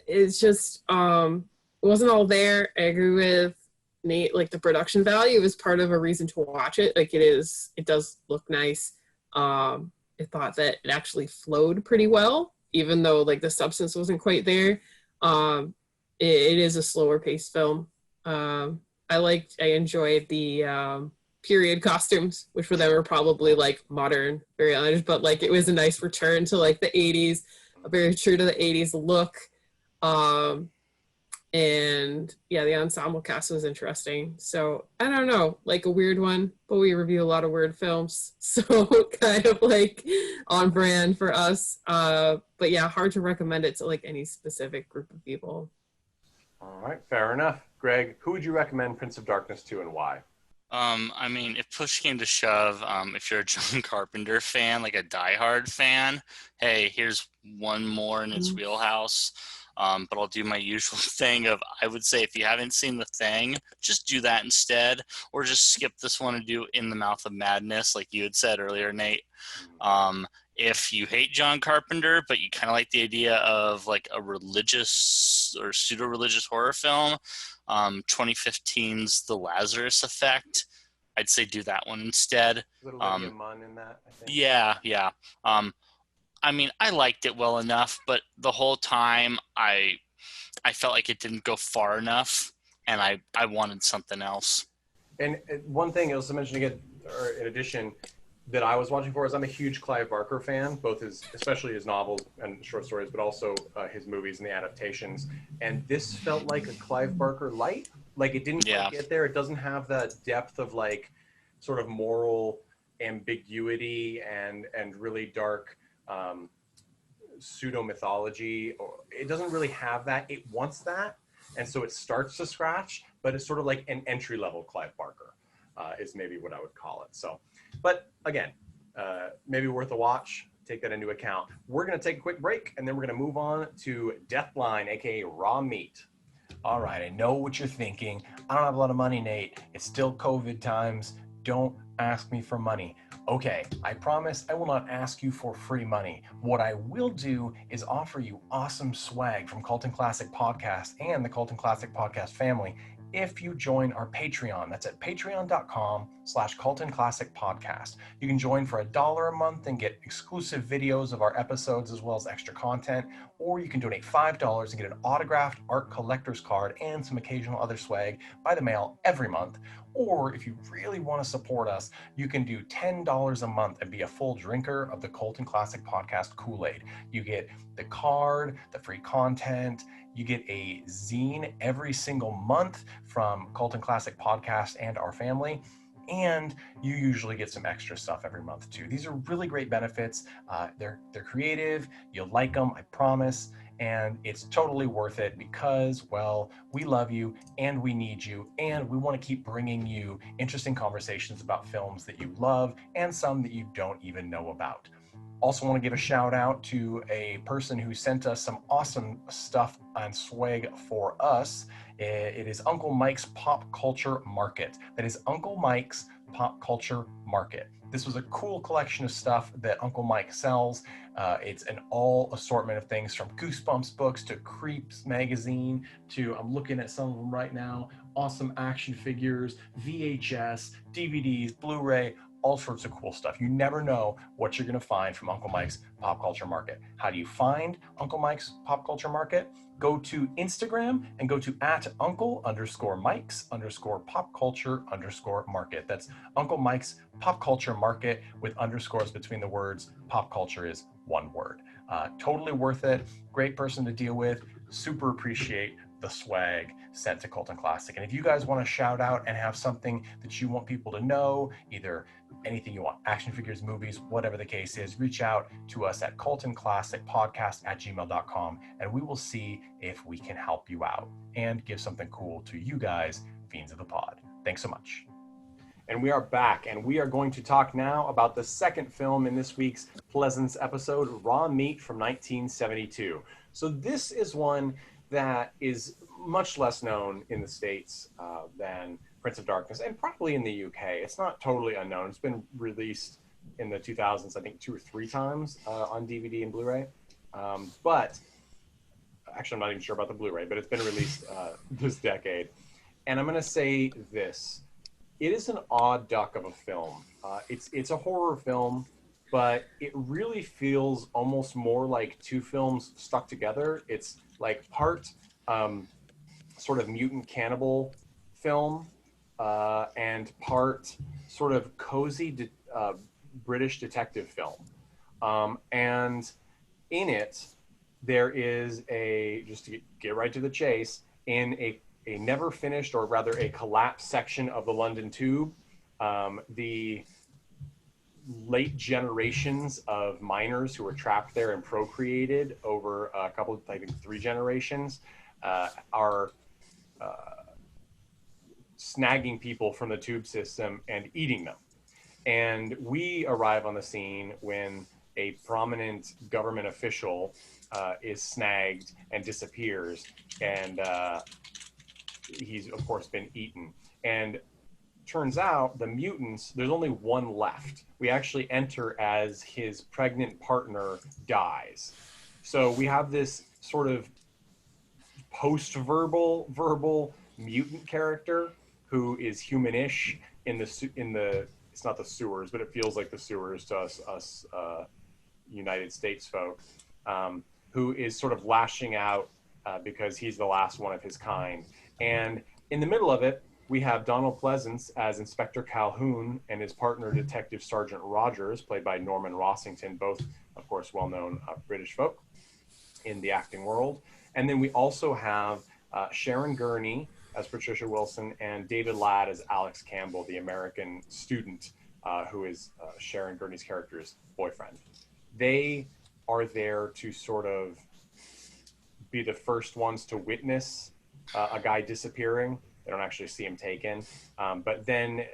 it's just it wasn't all there. I agree with Nate, the production value is part of a reason to watch it. It does look nice. I thought that it actually flowed pretty well, even though the substance wasn't quite there. It is a slower paced film. I enjoyed the period costumes, which for them were probably modern, very honest, but it was a nice return to the 80s, very true to the 80s look. And yeah, the ensemble cast was interesting. So I don't know, like a weird one, but we review a lot of weird films. So kind of like on brand for us. But yeah, hard to recommend it to like any specific group of people. All right, fair enough. Greg, who would you recommend Prince of Darkness to and why? I mean, if push came to shove, if you're a John Carpenter fan, like a diehard fan, hey, here's one more in its wheelhouse. But I'll do my usual thing of, I would say if you haven't seen The Thing, just do that instead, or just skip this one and do In the Mouth of Madness, like you had said earlier, Nate. If you hate John Carpenter, but you kind of like the idea of like a religious or pseudo-religious horror film, 2015's The Lazarus Effect, I'd say do that one instead. A little Olivia Munn in that, I think. Yeah. I mean, I liked it well enough, but the whole time I felt like it didn't go far enough, and I wanted something else. And one thing else to mention again, or in addition, that I was watching for is I'm a huge Clive Barker fan, both especially his novels and short stories, but also his movies and the adaptations. And this felt like a Clive Barker light. Like it didn't quite get there. It doesn't have that depth of like sort of moral ambiguity and really dark pseudo mythology. It doesn't really have that. It wants that, and so it starts to scratch. But it's sort of like an entry level Clive Barker is maybe what I would call it. So. But again, maybe worth a watch. Take that into account. We're going to take a quick break, and then we're going to move on to Deathline, aka Raw Meat. All right, I know what you're thinking. I don't have a lot of money, Nate. It's still COVID times. Don't ask me for money. Okay, I promise I will not ask you for free money. What I will do is offer you awesome swag from Cult and Classic Podcast and the Cult and Classic Podcast family if you join our Patreon. That's at patreon.com/cultandclassicpodcast. You can join for $1 a month and get exclusive videos of our episodes as well as extra content, or you can donate $5 and get an autographed art collector's card and some occasional other swag by the mail every month. Or if you really want to support us, you can do $10 a month and be a full drinker of the Cult and Classic Podcast Kool-Aid. You get the card, the free content, you get a zine every single month from Cult and Classic Podcast and our family, and you usually get some extra stuff every month too. These are really great benefits. They're creative. You'll like them, I promise. And it's totally worth it because, well, we love you and we need you, and we want to keep bringing you interesting conversations about films that you love and some that you don't even know about. Also want to give a shout out to a person who sent us some awesome stuff and swag for us. It is Uncle Mike's Pop Culture Market. That is Uncle Mike's Pop Culture Market. This was a cool collection of stuff that Uncle Mike sells. It's an all assortment of things from Goosebumps books to Creeps magazine to, I'm looking at some of them right now, awesome action figures, VHS, DVDs, Blu-ray, all sorts of cool stuff. You never know what you're going to find from Uncle Mike's Pop Culture Market. How do you find Uncle Mike's Pop Culture Market? Go to Instagram and go to @uncle_mikes_popculture_market. That's Uncle Mike's Pop Culture Market with underscores between the words. Pop culture is one word. Totally worth it. Great person to deal with. Super appreciate the swag sent to Cult and Classic. And if you guys want to shout out and have something that you want people to know, either anything you want, action figures, movies, whatever the case is, reach out to us at cultandclassicpodcast@gmail.com, and we will see if we can help you out and give something cool to you guys, Fiends of the Pod. Thanks so much. And we are back, and we are going to talk now about the second film in this week's Pleasence episode, Raw Meat from 1972. So this is one that is much less known in the States than Prince of Darkness, and probably in the UK. It's not totally unknown. It's been released in the 2000s, I think 2 or 3 times on DVD and Blu-ray. But actually, I'm not even sure about the Blu-ray, but it's been released this decade. And I'm going to say this. It is an odd duck of a film. It's a horror film, but it really feels almost more like 2 films stuck together. It's like part sort of mutant cannibal film and part sort of cozy British detective film. And in it, there is just to get right to the chase, in a never finished, or rather a collapsed section of the London Tube. The late generations of miners who were trapped there and procreated over a couple, I think 3 generations, are snagging people from the tube system and eating them. And we arrive on the scene when a prominent government official is snagged and disappears, and he's of course been eaten. And turns out the mutants, there's only one left. We actually enter as his pregnant partner dies. So we have this sort of verbal mutant character who is humanish in the it's not the sewers, but it feels like the sewers to us United States folk, who is sort of lashing out because he's the last one of his kind. And in the middle of it, we have Donald Pleasence as Inspector Calhoun and his partner, Detective Sergeant Rogers, played by Norman Rossington, both, of course, well-known British folk in the acting world. And then we also have Sharon Gurney as Patricia Wilson and David Ladd as Alex Campbell, the American student who is Sharon Gurney's character's boyfriend. They are there to sort of be the first ones to witness a guy disappearing. They don't actually see him taken, but then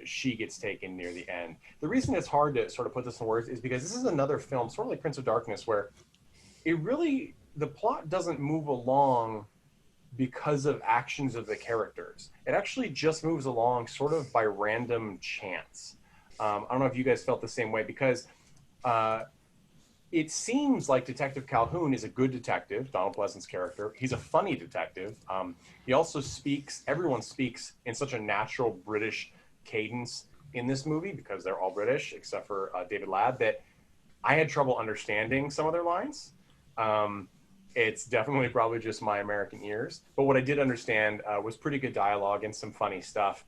she gets taken near the end. The reason it's hard to sort of put this in words is because this is another film, sort of like Prince of Darkness, where the plot doesn't move along because of actions of the characters. It actually just moves along sort of by random chance. I don't know if you guys felt the same way, because it seems like Detective Calhoun is a good detective, Donald Pleasence's character. He's a funny detective. He also everyone speaks in such a natural British cadence in this movie, because they're all British, except for David Ladd, that I had trouble understanding some of their lines. It's definitely probably just my American ears. But what I did understand was pretty good dialogue and some funny stuff,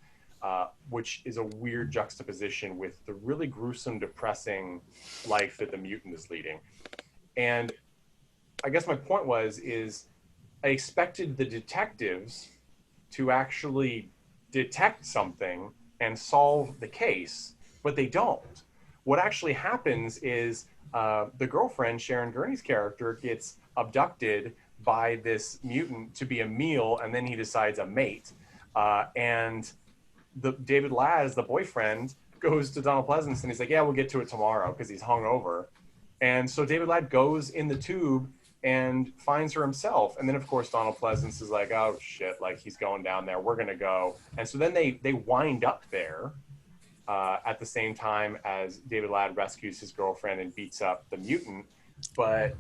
which is a weird juxtaposition with the really gruesome, depressing life that the mutant is leading. And I guess my point is I expected the detectives to actually detect something and solve the case, but they don't. What actually happens is the girlfriend, Sharon Gurney's character, gets abducted by this mutant to be a meal, and then he decides a mate. And David Ladd, as the boyfriend, goes to Donald Pleasence, and he's like, yeah, we'll get to it tomorrow, because he's hungover. And so David Ladd goes in the tube and finds her himself. And then, of course, Donald Pleasence is like, oh, shit, like, he's going down there. We're going to go. And so then they wind up there at the same time as David Ladd rescues his girlfriend and beats up the mutant. But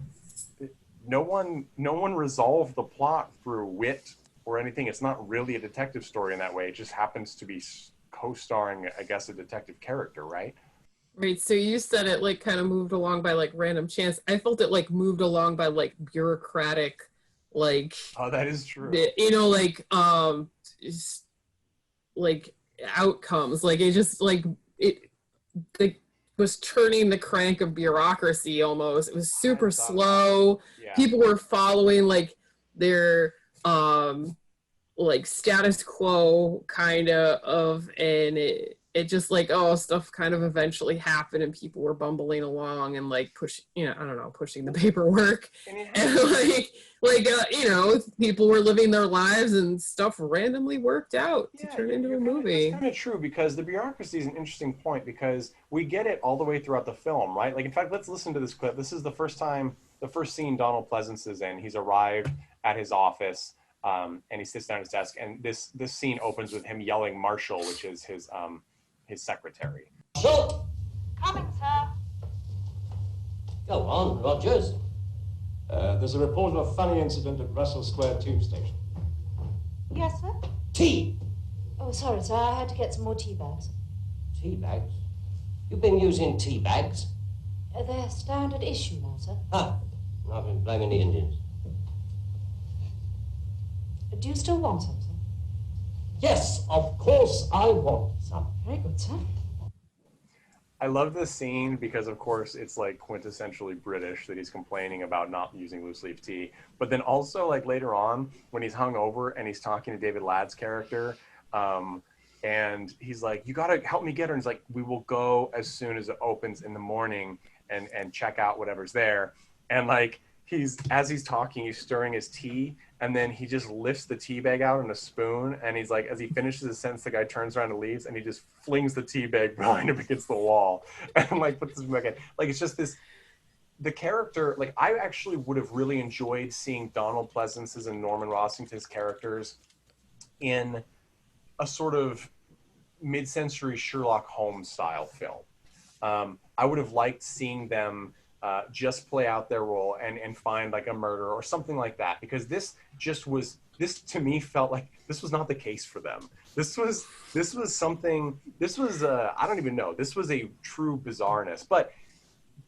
no one resolved the plot through wit or anything. It's not really a detective story in that way. It just happens to be co-starring, I guess, a detective character, right? Right, so you said it like kind of moved along by like random chance. I felt it like moved along by like bureaucratic, like, oh, that is true. You know, like outcomes. Like it just like it was turning the crank of bureaucracy almost. It was super slow. Yeah. People were following like their like status quo kind of, and it just like, oh, stuff kind of eventually happened and people were bumbling along and like pushing the paperwork, and people were living their lives and stuff randomly worked out to turn into a movie. That's kind of true, because the bureaucracy is an interesting point, because we get it all the way throughout the film, right? Like, in fact, let's listen to this clip. This is the first scene Donald Pleasence is in. He's arrived at his office, and he sits down at his desk, and this scene opens with him yelling Marshall, which is his secretary. So, Coming, sir. go on, Rogers. There's a report of a funny incident at Russell Square Tube Station. Yes, sir? Tea. Oh, sorry, sir. I had to get some more tea bags. Tea bags? You've been using tea bags? They're standard issue now, sir. Ah, I've been blaming the Indians. Do you still want some, sir? Yes, of course I want some. Very good, sir. I love this scene because, of course, it's like quintessentially British that he's complaining about not using loose leaf tea. But then also, like later on, when he's hung over and he's talking to David Ladd's character, and he's like, "You gotta help me get her." And he's like, "We will go as soon as it opens in the morning and check out whatever's there." And like as he's talking, he's stirring his tea, and then he just lifts the tea bag out on a spoon, and he's like, as he finishes his sentence, the guy turns around and leaves, and he just flings the tea bag behind him against the wall, and like puts it back in. Like, it's just this, the character, like I actually would have really enjoyed seeing Donald Pleasence's and Norman Rossington's characters in a sort of mid-century Sherlock Holmes style film. I would have liked seeing them just play out their role and find like a murder or something like that, because this to me felt like this was not the case for them. This was I don't even know. This was a true bizarreness. But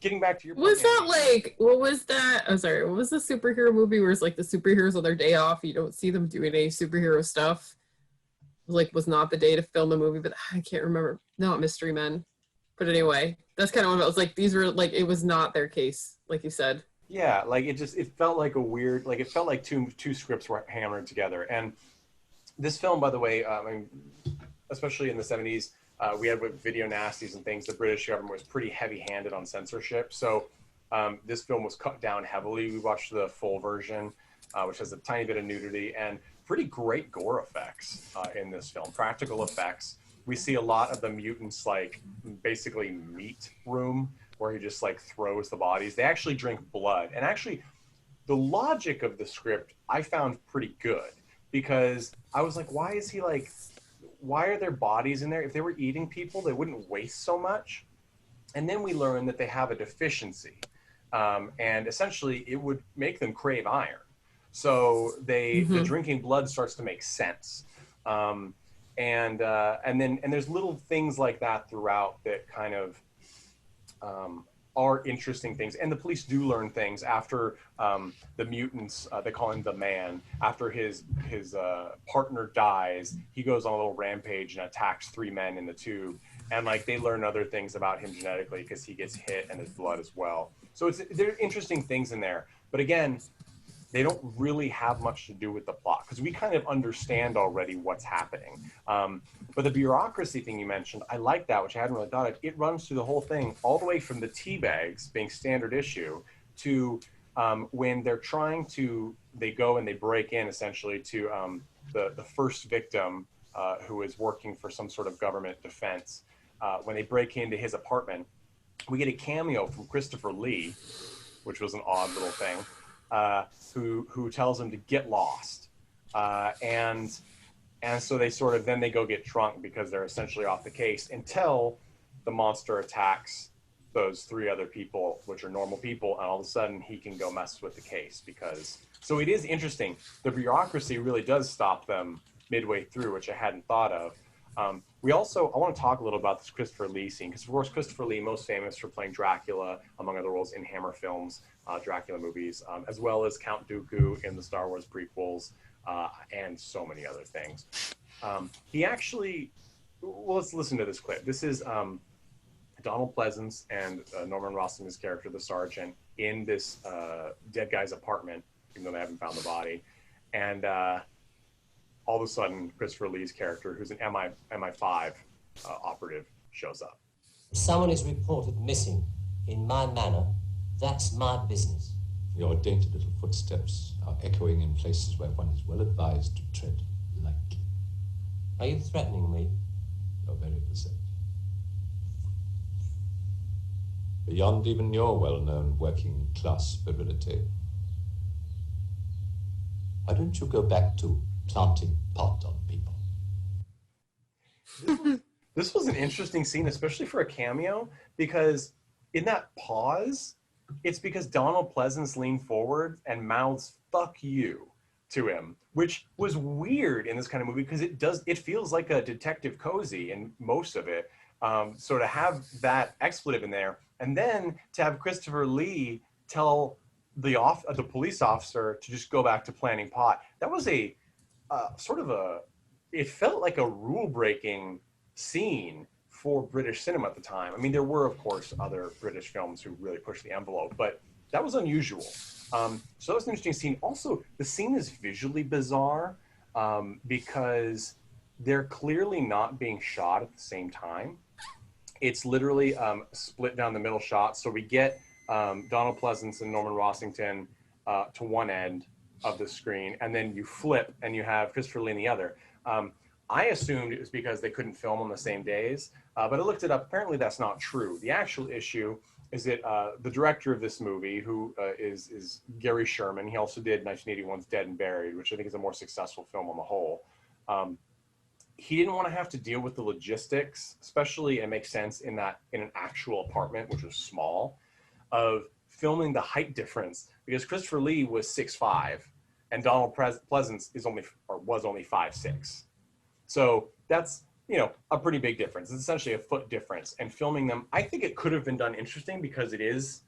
getting back to your point, was that like, what was that? I'm sorry, what was the superhero movie where it's like the superheroes on their day off, you don't see them doing any superhero stuff? Like, was not the day to film the movie, but I can't remember. Not Mystery Men. But anyway, that's kind of what it was like. These were like, it was not their case, like you said. Yeah, like it felt like a weird, like it felt like two scripts were hammered together. And this film, by the way, I mean, especially in the 70s, we had with video nasties and things, the British government was pretty heavy-handed on censorship. So this film was cut down heavily. We watched the full version, which has a tiny bit of nudity and pretty great gore effects in this film, practical effects. We see a lot of the mutants, like basically meat room, where he just like throws the bodies. They actually drink blood. And actually, the logic of the script I found pretty good, because I was like, why are there bodies in there? If they were eating people, they wouldn't waste so much. And then we learn that they have a deficiency. And essentially, it would make them crave iron. So the drinking blood starts to make sense. And there's little things like that throughout that kind of are interesting things. And the police do learn things after the mutants, they call him the Man, after his partner dies, he goes on a little rampage and attacks 3 men in the tube. And like they learn other things about him genetically because he gets hit and his blood as well. So there are interesting things in there. But again, they don't really have much to do with the plot because we kind of understand already what's happening. But the bureaucracy thing you mentioned, I like that, which I hadn't really thought of. It runs through the whole thing, all the way from the tea bags being standard issue to when they're trying to, they go and they break in essentially to the first victim who is working for some sort of government defense. When they break into his apartment, we get a cameo from Christopher Lee, which was an odd little thing. Who tells him to get lost, and so they sort of then they go get drunk because they're essentially off the case until the monster attacks those 3 other people, which are normal people, and all of a sudden he can go mess with the case because. So it is interesting. The bureaucracy really does stop them midway through, which I hadn't thought of. I want to talk a little about this Christopher Lee scene, because of course Christopher Lee, most famous for playing Dracula, among other roles in Hammer films, Dracula movies, as well as Count Dooku in the Star Wars prequels, and so many other things. He actually, well, let's listen to this clip. This is Donald Pleasence and Norman Rossington's character, the sergeant, in this dead guy's apartment, even though they haven't found the body. And all of a sudden, Christopher Lee's character, who's an MI5 operative, shows up. If someone is reported missing in my manor, that's my business. Your dainty little footsteps are echoing in places where one is well advised to tread lightly. Are you threatening me? You're very perceptive. Beyond even your well-known working-class virility. Why don't you go back to planting pot on people? This was an interesting scene, especially for a cameo, because in that pause, it's because Donald Pleasence leaned forward and mouths "fuck you" to him, which was weird in this kind of movie because it feels like a detective cozy in most of it. So to have that expletive in there, and then to have Christopher Lee tell the police officer to just go back to planting pot, that was a it felt like a rule-breaking scene for British cinema at the time. I mean, there were, of course, other British films who really pushed the envelope, but that was unusual. So that was an interesting scene. Also, the scene is visually bizarre because they're clearly not being shot at the same time. It's literally split down the middle shot. So we get Donald Pleasence and Norman Rossington to one end of the screen, and then you flip and you have Christopher Lee in the other. I assumed it was because they couldn't film on the same days, but I looked it up. Apparently that's not true. The actual issue is that the director of this movie, who is Gary Sherman, he also did 1981's Dead and Buried, which I think is a more successful film on the whole. He didn't want to have to deal with the logistics, especially, and it makes sense in an actual apartment, which was small, of filming the height difference, because Christopher Lee was 6'5", and Donald Pleasence was only 5'6". So that's, a pretty big difference. It's essentially a foot difference. And filming them, I think it could have been done interesting, because it is,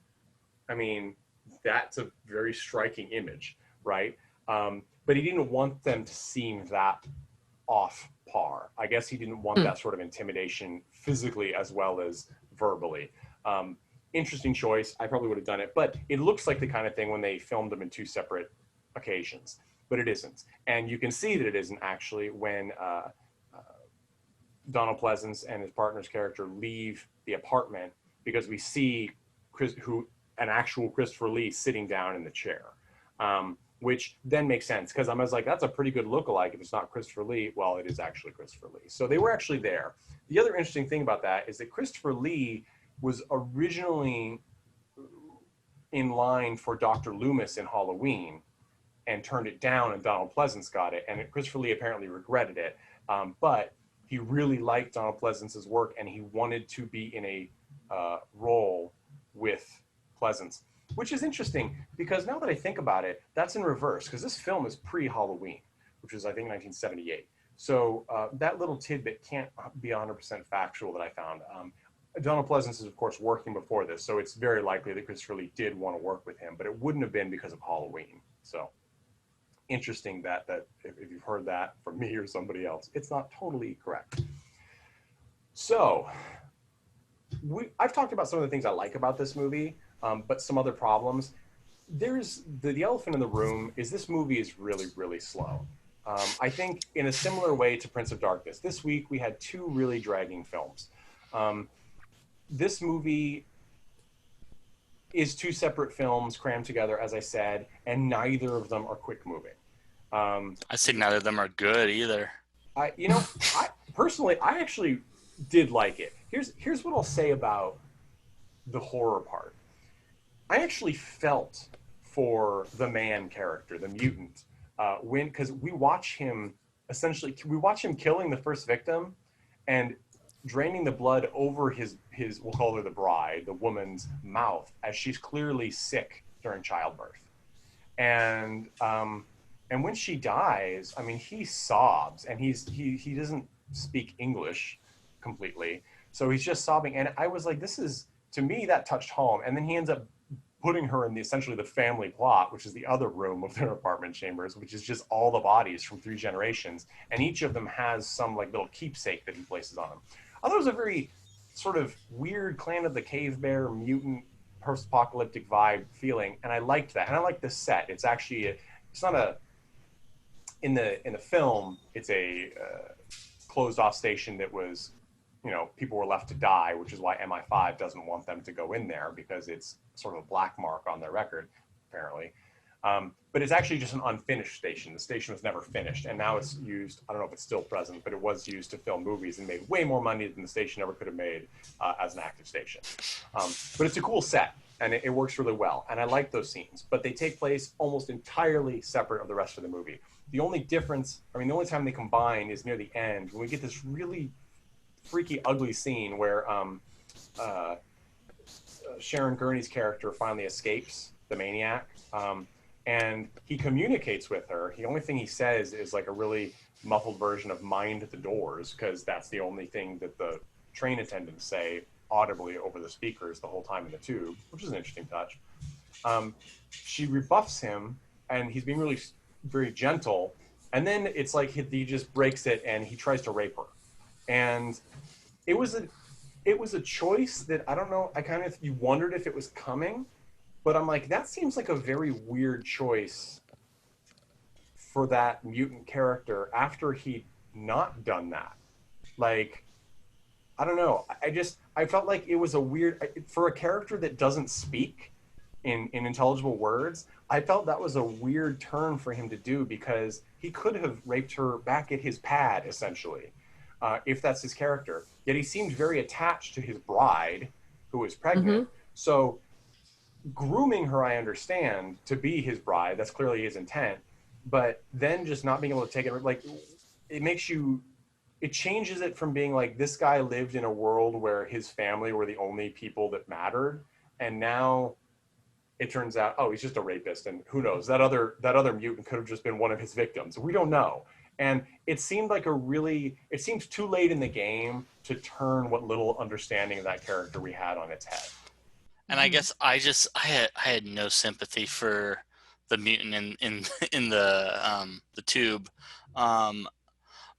that's a very striking image, right? But he didn't want them to seem that off par. I guess he didn't want that sort of intimidation physically as well as verbally. Interesting choice. I probably would have done it, but it looks like the kind of thing when they filmed them in two separate occasions, but it isn't. And you can see that it isn't actually when Donald Pleasence and his partner's character leave the apartment, because we see an actual Christopher Lee sitting down in the chair, which then makes sense, because I was like, that's a pretty good lookalike if it's not Christopher Lee. Well, it is actually Christopher Lee. So they were actually there. The other interesting thing about that is that Christopher Lee was originally in line for Dr. Loomis in Halloween and turned it down, and Donald Pleasence got it. And Christopher Lee apparently regretted it. But he really liked Donald Pleasence's work, and he wanted to be in a role with Pleasence, which is interesting, because now that I think about it, that's in reverse, because this film is pre-Halloween, which was, I think, 1978. So that little tidbit can't be 100% factual that I found. Donald Pleasence is, of course, working before this, so it's very likely that Christopher Lee did want to work with him, but it wouldn't have been because of Halloween. So interesting that if you've heard that from me or somebody else, it's not totally correct. So I've talked about some of the things I like about this movie, but some other problems. There's the elephant in the room is this movie is really, really slow. I think in a similar way to Prince of Darkness, this week we had two really dragging films. This movie is two separate films crammed together, as I said, and neither of them are quick moving. I say neither of them are good either. I personally actually did like it. Here's what I'll say about the horror part. I actually felt for the man character, the mutant, because we watch him killing the first victim and draining the blood over his we'll call her the bride, the woman's mouth, as she's clearly sick during childbirth. And when she dies, he sobs, and he doesn't speak English completely, so he's just sobbing. And I was like, to me, that touched home. And then he ends up putting her in essentially the family plot, which is the other room of their apartment chambers, which is just all the bodies from 3 generations. And each of them has some little keepsake that he places on them. I thought it was a very sort of weird Clan of the Cave Bear mutant post-apocalyptic vibe feeling. And I liked that. And I like the set. It's actually, in the film, it's a closed off station that was, people were left to die, which is why MI5 doesn't want them to go in there, because it's sort of a black mark on their record, apparently. But it's actually just an unfinished station. The station was never finished, and now it's used, I don't know if it's still present, but it was used to film movies and made way more money than the station ever could have made as an active station. But it's a cool set, and it works really well, and I like those scenes, but they take place almost entirely separate of the rest of the movie. The only difference, the only time they combine is near the end, when we get this really freaky, ugly scene where Sharon Gurney's character finally escapes the maniac, and he communicates with her. The only thing he says is a really muffled version of "mind the doors," because that's the only thing that the train attendants say audibly over the speakers the whole time in the tube, which is an interesting touch. She rebuffs him, and he's being really very gentle, and then it's like he just breaks it and he tries to rape her. And it was it was a choice that I don't know. You wondered if it was coming, but I'm like, that seems like a very weird choice for that mutant character after he'd not done that. Like, I don't know. I felt like it was a weird, for a character that doesn't speak in intelligible words, I felt that was a weird turn for him to do, because he could have raped her back at his pad, essentially, if that's his character. Yet he seemed very attached to his bride, who was pregnant. So grooming her, I understand, to be his bride, that's clearly his intent, but then just not being able to take it, like, it changes it from being like, this guy lived in a world where his family were the only people that mattered, and now it turns out, oh, he's just a rapist, and who knows, that other mutant could have just been one of his victims. We don't know. And it seemed like it seemed too late in the game to turn what little understanding of that character we had on its head. And I guess I had no sympathy for the mutant in the tube.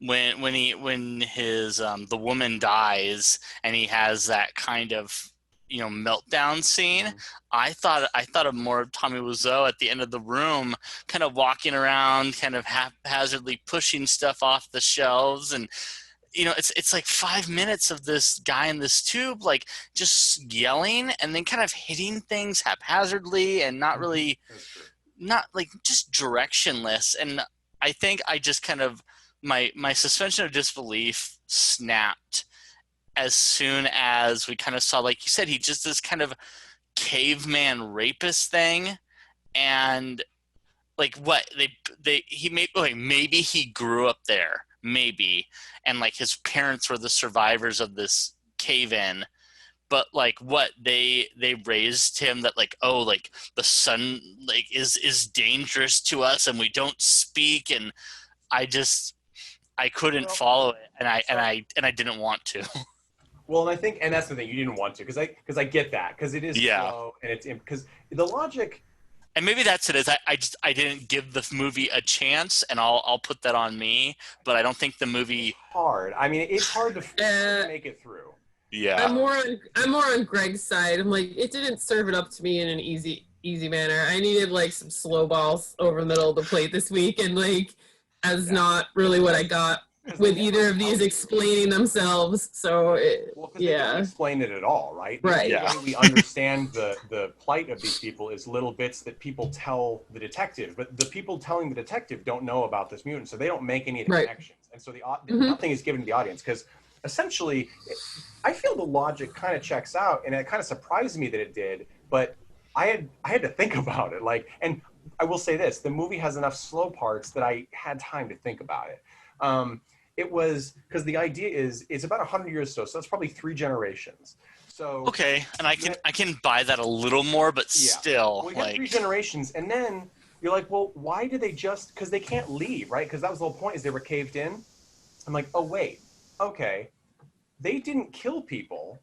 When his the woman dies and he has that kind of, you know, meltdown scene, I thought of more of Tommy Wiseau at the end of the room, kind of walking around, kind of haphazardly pushing stuff off the shelves, and you know, it's like 5 minutes of this guy in this tube, like, just yelling and then kind of hitting things haphazardly and not really, not like, just directionless. And I think I just kind of, my suspension of disbelief snapped as soon as we kind of saw, like you said, he just this kind of caveman rapist thing. And like, what he made, like, maybe he grew up there, maybe, and like his parents were the survivors of this cave-in, but like, what they raised him that, like, oh, like, the sun, like, is dangerous to us and we don't speak, and I couldn't follow it, and I didn't want to. Well, and I think, and that's the thing, you didn't want to, because I get that, because it is slow, and it's, because the logic, and maybe that's it, is I didn't give the movie a chance, and I'll put that on me, but I don't think the movie, hard. I mean, it's hard to make it through. Yeah. I'm more on Greg's side. I'm like, it didn't serve it up to me in an easy manner. I needed like some slow balls over the middle of the plate this week, and like, that's not really what I got with either of these explaining themselves. So they don't explain it at all, right? Right. The way we understand the plight of these people is little bits that people tell the detective, but the people telling the detective don't know about this mutant, so they don't make any of the connections, and so nothing is given to the audience, because essentially, I feel the logic kind of checks out, and it kind of surprised me that it did, but I had to think about it, like, and I will say this, the movie has enough slow parts that I had time to think about it. It was, because the idea is, it's about 100 years so that's probably 3 generations. So okay, and I can buy that a little more, but still, well, you got 3 generations, and then you're like, well, why did they just, because they can't leave, right? Because that was the whole point, is they were caved in. I'm like, oh wait, okay, they didn't kill people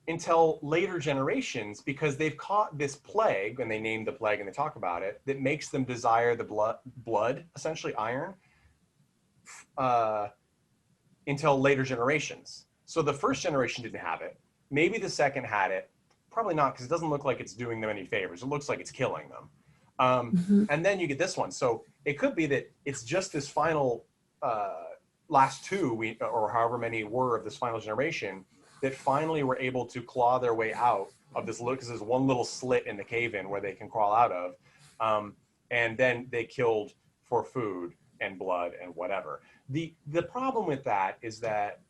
until later generations, because they've caught this plague, and they named the plague and they talk about it, that makes them desire the blood, essentially iron, until later generations. So the first generation didn't have it. Maybe the second had it. Probably not, because it doesn't look like it's doing them any favors. It looks like it's killing them. And then you get this one. So it could be that it's just this final last 2, or however many were of this final generation, that finally were able to claw their way out of this, because there's one little slit in the cave-in where they can crawl out of. And then they killed for food and blood and whatever. The problem with that is that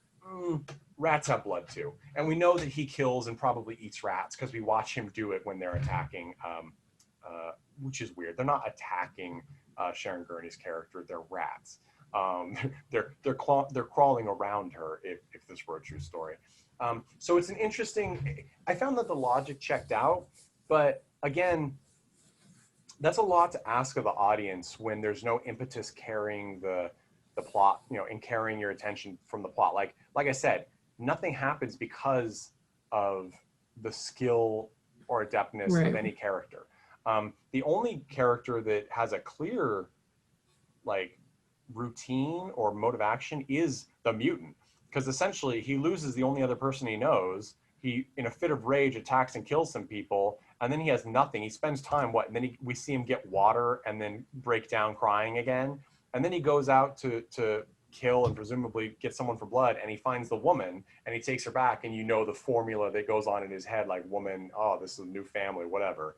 rats have blood too. And we know that he kills and probably eats rats, because we watch him do it when they're attacking, which is weird. They're not attacking Sharon Gurney's character, they're rats. They're crawling around her, if this were a true story. So it's an interesting, I found that the logic checked out, but again, that's a lot to ask of the audience when there's no impetus carrying the plot, you know, and carrying your attention from the plot. Like I said, nothing happens because of the skill or adeptness of any character. The only character that has a clear, like, routine or mode of action is the mutant, because essentially he loses the only other person he knows. He, in a fit of rage, attacks and kills some people, and then he has nothing. He spends time, and then we see him get water and then break down crying again. And then he goes out to kill and presumably get someone for blood, and he finds the woman, and he takes her back, and the formula that goes on in his head, like, woman, oh, this is a new family, whatever.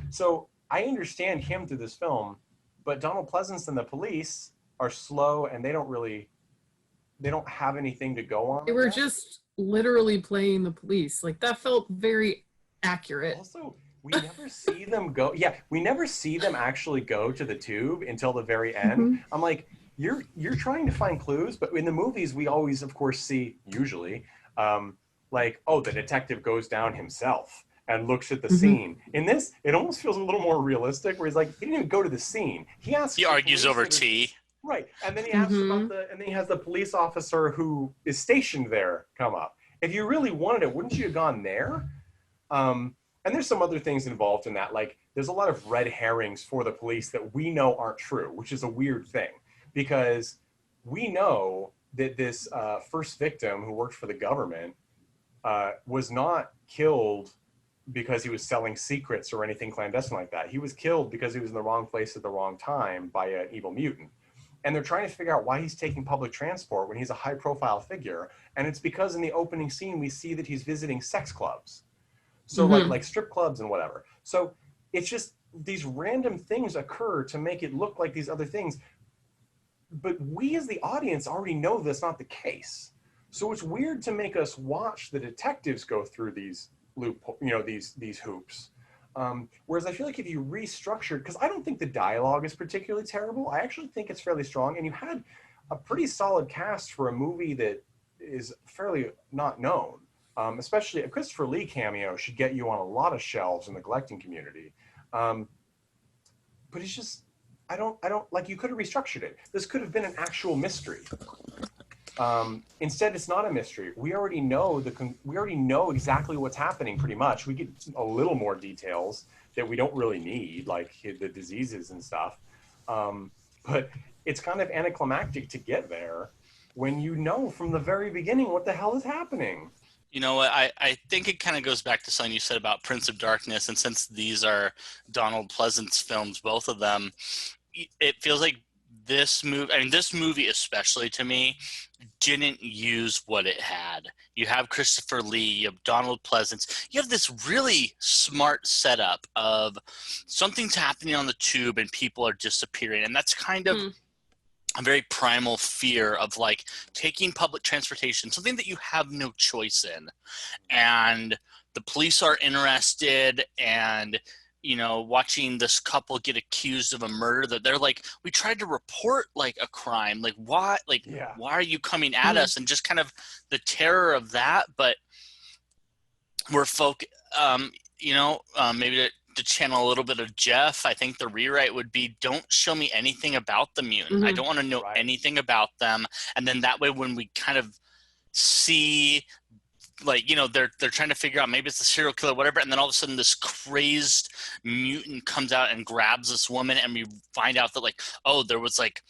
So I understand him through this film, but Donald Pleasence and the police are slow, and they don't have anything to go on. They were just literally playing the police. Like, that felt very accurate. Also, we never see them go. Yeah, we never see them actually go to the tube until the very end. Mm-hmm. I'm like, you're trying to find clues, but in the movies we always, of course, see usually like, oh, the detective goes down himself and looks at the scene. In this, it almost feels a little more realistic, where he's like, he didn't even go to the scene. He argues over tea. Right, and then he asks about and then he has the police officer who is stationed there come up. If you really wanted it, wouldn't you have gone there? And there's some other things involved in that. Like, there's a lot of red herrings for the police that we know aren't true, which is a weird thing, because we know that this first victim who worked for the government was not killed because he was selling secrets or anything clandestine like that. He was killed because he was in the wrong place at the wrong time by an evil mutant. And they're trying to figure out why he's taking public transport when he's a high-profile figure. And it's because in the opening scene, we see that he's visiting sex clubs. So like strip clubs and whatever. So it's just these random things occur to make it look like these other things. But we as the audience already know that's not the case. So it's weird to make us watch the detectives go through these these hoops. Whereas I feel like if you restructured, because I don't think the dialogue is particularly terrible. I actually think it's fairly strong. And you had a pretty solid cast for a movie that is fairly not known. Especially a Christopher Lee cameo should get you on a lot of shelves in the collecting community. But it's just, I don't like, you could have restructured it. This could have been an actual mystery. Instead, it's not a mystery. We already know exactly what's happening pretty much. We get a little more details that we don't really need, like the diseases and stuff. But it's kind of anticlimactic to get there when you know from the very beginning what the hell is happening. You know what? I think it kind of goes back to something you said about Prince of Darkness. And since these are Donald Pleasence films, both of them, it feels like this movie especially to me, didn't use what it had. You have Christopher Lee, you have Donald Pleasence. You have this really smart setup of something's happening on the tube and people are disappearing. And that's kind of a very primal fear of like taking public transportation, something that you have no choice in. And the police are interested, and watching this couple get accused of a murder that they're like, we tried to report like a crime. Like, why? Like, why are you coming at us? And just kind of the terror of that. But we're maybe to channel a little bit of Jeff, I think the rewrite would be, don't show me anything about the mutant. I don't want to know anything about them. And then that way, when we kind of see, like, they're trying to figure out, maybe it's the serial killer, whatever, and then all of a sudden this crazed mutant comes out and grabs this woman, and we find out that, like, oh, there was like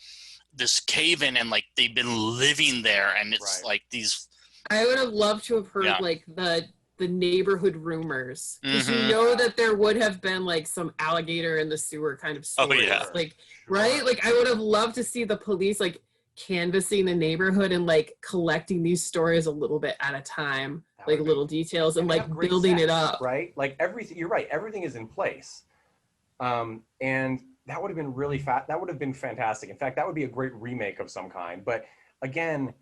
this cave-in, and like they've been living there, and it's like these. I would have loved to have heard like the neighborhood rumors, because you know that there would have been like some alligator in the sewer kind of stories. Like, right? Like, I would have loved to see the police like canvassing the neighborhood and like collecting these stories a little bit at a time, like little details, and like building it up. Right? Like everything, you're right. Everything is in place. And that would have been really that would have been fantastic. In fact, that would be a great remake of some kind. But again,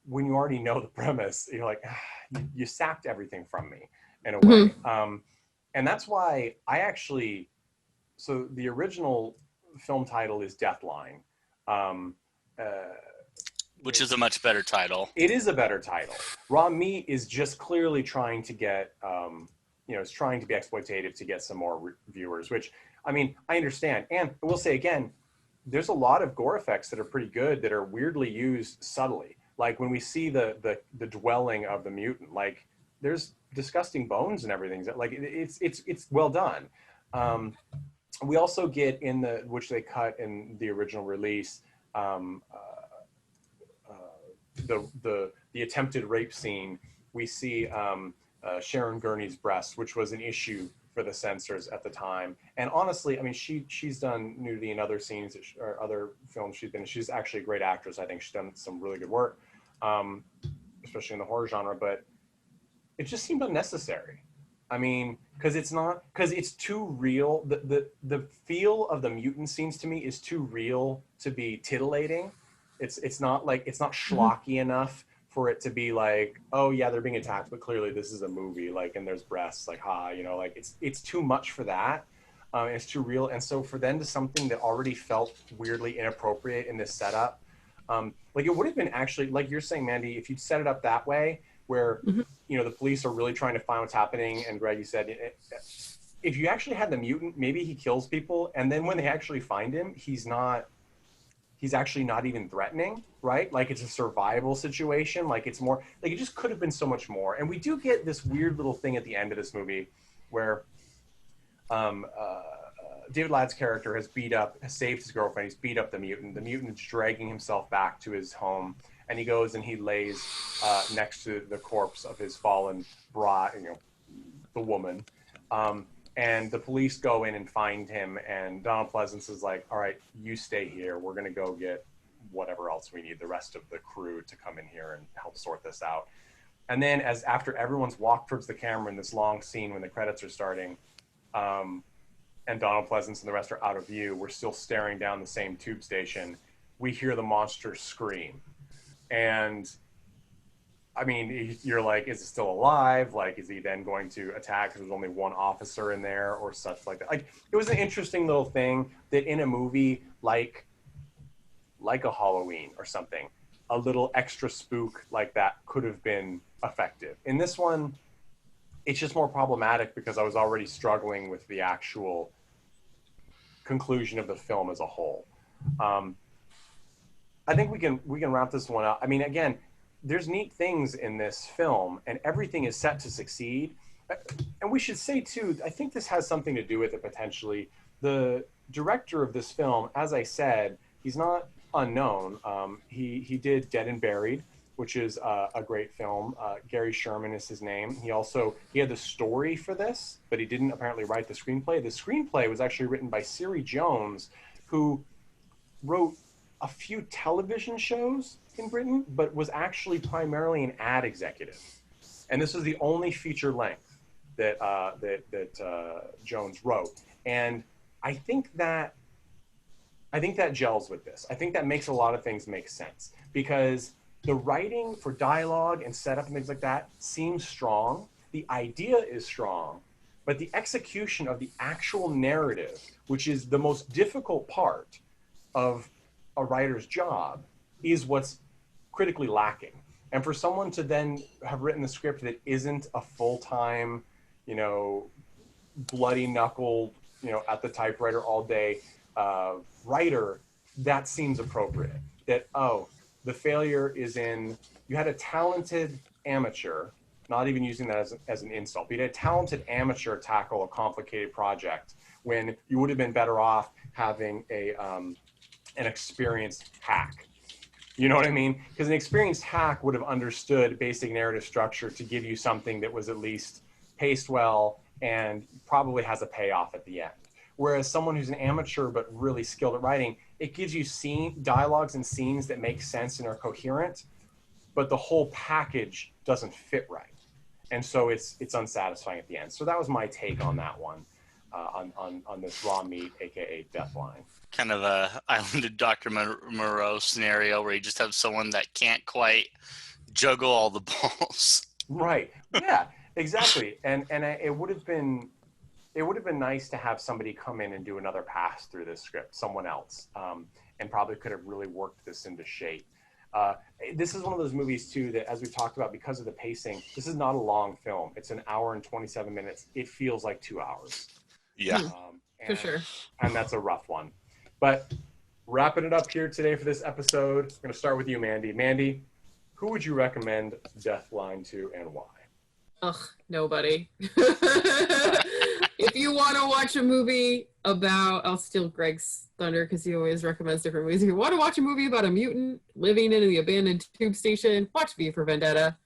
when you already know the premise, you're like, you sapped everything from me in a way. And that's why so the original film title is Deathline. Which is a much better title. It is a better title. Raw Meat is just clearly trying to get, it's trying to be exploitative to get some more viewers, which, I mean, I understand. And I will say again, there's a lot of gore effects that are pretty good that are weirdly used subtly. Like when we see the dwelling of the mutant, like there's disgusting bones and everything. Like it's well done. We also get which they cut in the original release, the attempted rape scene, we see Sharon Gurney's breast, which was an issue for the censors at the time. And honestly, I mean, she's done nudity in other scenes or other films she's been in. She's actually a great actress. I think she's done some really good work, especially in the horror genre, but it just seemed unnecessary. I mean, because it's too real. The feel of the mutant scenes to me is too real to be titillating. It's not schlocky enough for it to be like, oh yeah, they're being attacked, but clearly this is a movie, like, and there's breasts, like, like it's too much for that. It's too real. And so for them to something that already felt weirdly inappropriate in this setup, like it would have been actually, like you're saying, Mandy, if you'd set it up that way, where, the police are really trying to find what's happening. And Greg, you said, if you actually had the mutant, maybe he kills people. And then when they actually find him, he's actually not even threatening, right? Like it's a survival situation. Like it's more, like it just could have been so much more. And we do get this weird little thing at the end of this movie where David Ladd's character has saved his girlfriend. He's beat up the mutant. The mutant is dragging himself back to his home. And he goes and he lays next to the corpse of his fallen bride, the woman. And the police go in and find him. And Donald Pleasence is like, all right, you stay here. We're going to go get whatever else we need, the rest of the crew to come in here and help sort this out. And then after everyone's walked towards the camera in this long scene when the credits are starting, and Donald Pleasence and the rest are out of view, we're still staring down the same tube station. We hear the monster scream. And I mean, you're like, is it still alive? Like, is he then going to attack because there's only one officer in there or such like that? Like, it was an interesting little thing that in a movie like a Halloween or something, a little extra spook like that could have been effective. In this one, it's just more problematic because I was already struggling with the actual conclusion of the film as a whole. I think we can wrap this one up. I mean, again, there's neat things in this film, and everything is set to succeed. And we should say, too, I think this has something to do with it potentially. The director of this film, as I said, he's not unknown. He did Dead and Buried, which is a great film. Gary Sherman is his name. He had the story for this, but he didn't apparently write the screenplay. The screenplay was actually written by Siri Jones, who wrote a few television shows in Britain, but was actually primarily an ad executive. And this was the only feature length that Jones wrote. And I think that gels with this. I think that makes a lot of things make sense because the writing for dialogue and setup and things like that seems strong. The idea is strong, but the execution of the actual narrative, which is the most difficult part of a writer's job, is what's critically lacking. And for someone to then have written the script that isn't a full-time, bloody knuckled, at the typewriter all day writer, that seems appropriate. That, the failure is in, you had a talented amateur, not even using that as an insult, but you had a talented amateur tackle a complicated project when you would have been better off having an experienced hack. You know what I mean? Because an experienced hack would have understood basic narrative structure to give you something that was at least paced well and probably has a payoff at the end. Whereas someone who's an amateur but really skilled at writing, it gives you dialogues and scenes that make sense and are coherent, but the whole package doesn't fit right. And so it's unsatisfying at the end. So that was my take on that one, on this raw meat, aka Deathline. Kind of a Island of Dr. Moreau scenario where you just have someone that can't quite juggle all the balls. Right. Yeah, exactly. And it would have been nice to have somebody come in and do another pass through this script, someone else, and probably could have really worked this into shape. This is one of those movies, too, that as we've talked about, because of the pacing, this is not a long film. It's an hour and 27 minutes. It feels like 2 hours. Yeah. For sure. And that's a rough one. But wrapping it up here today for this episode, I'm going to start with you, Mandy. Mandy, who would you recommend Deathline to and why? Ugh, nobody. if you want to watch a movie about, I'll steal Greg's thunder because he always recommends different movies. If you want to watch a movie about a mutant living in the abandoned tube station, watch V for Vendetta.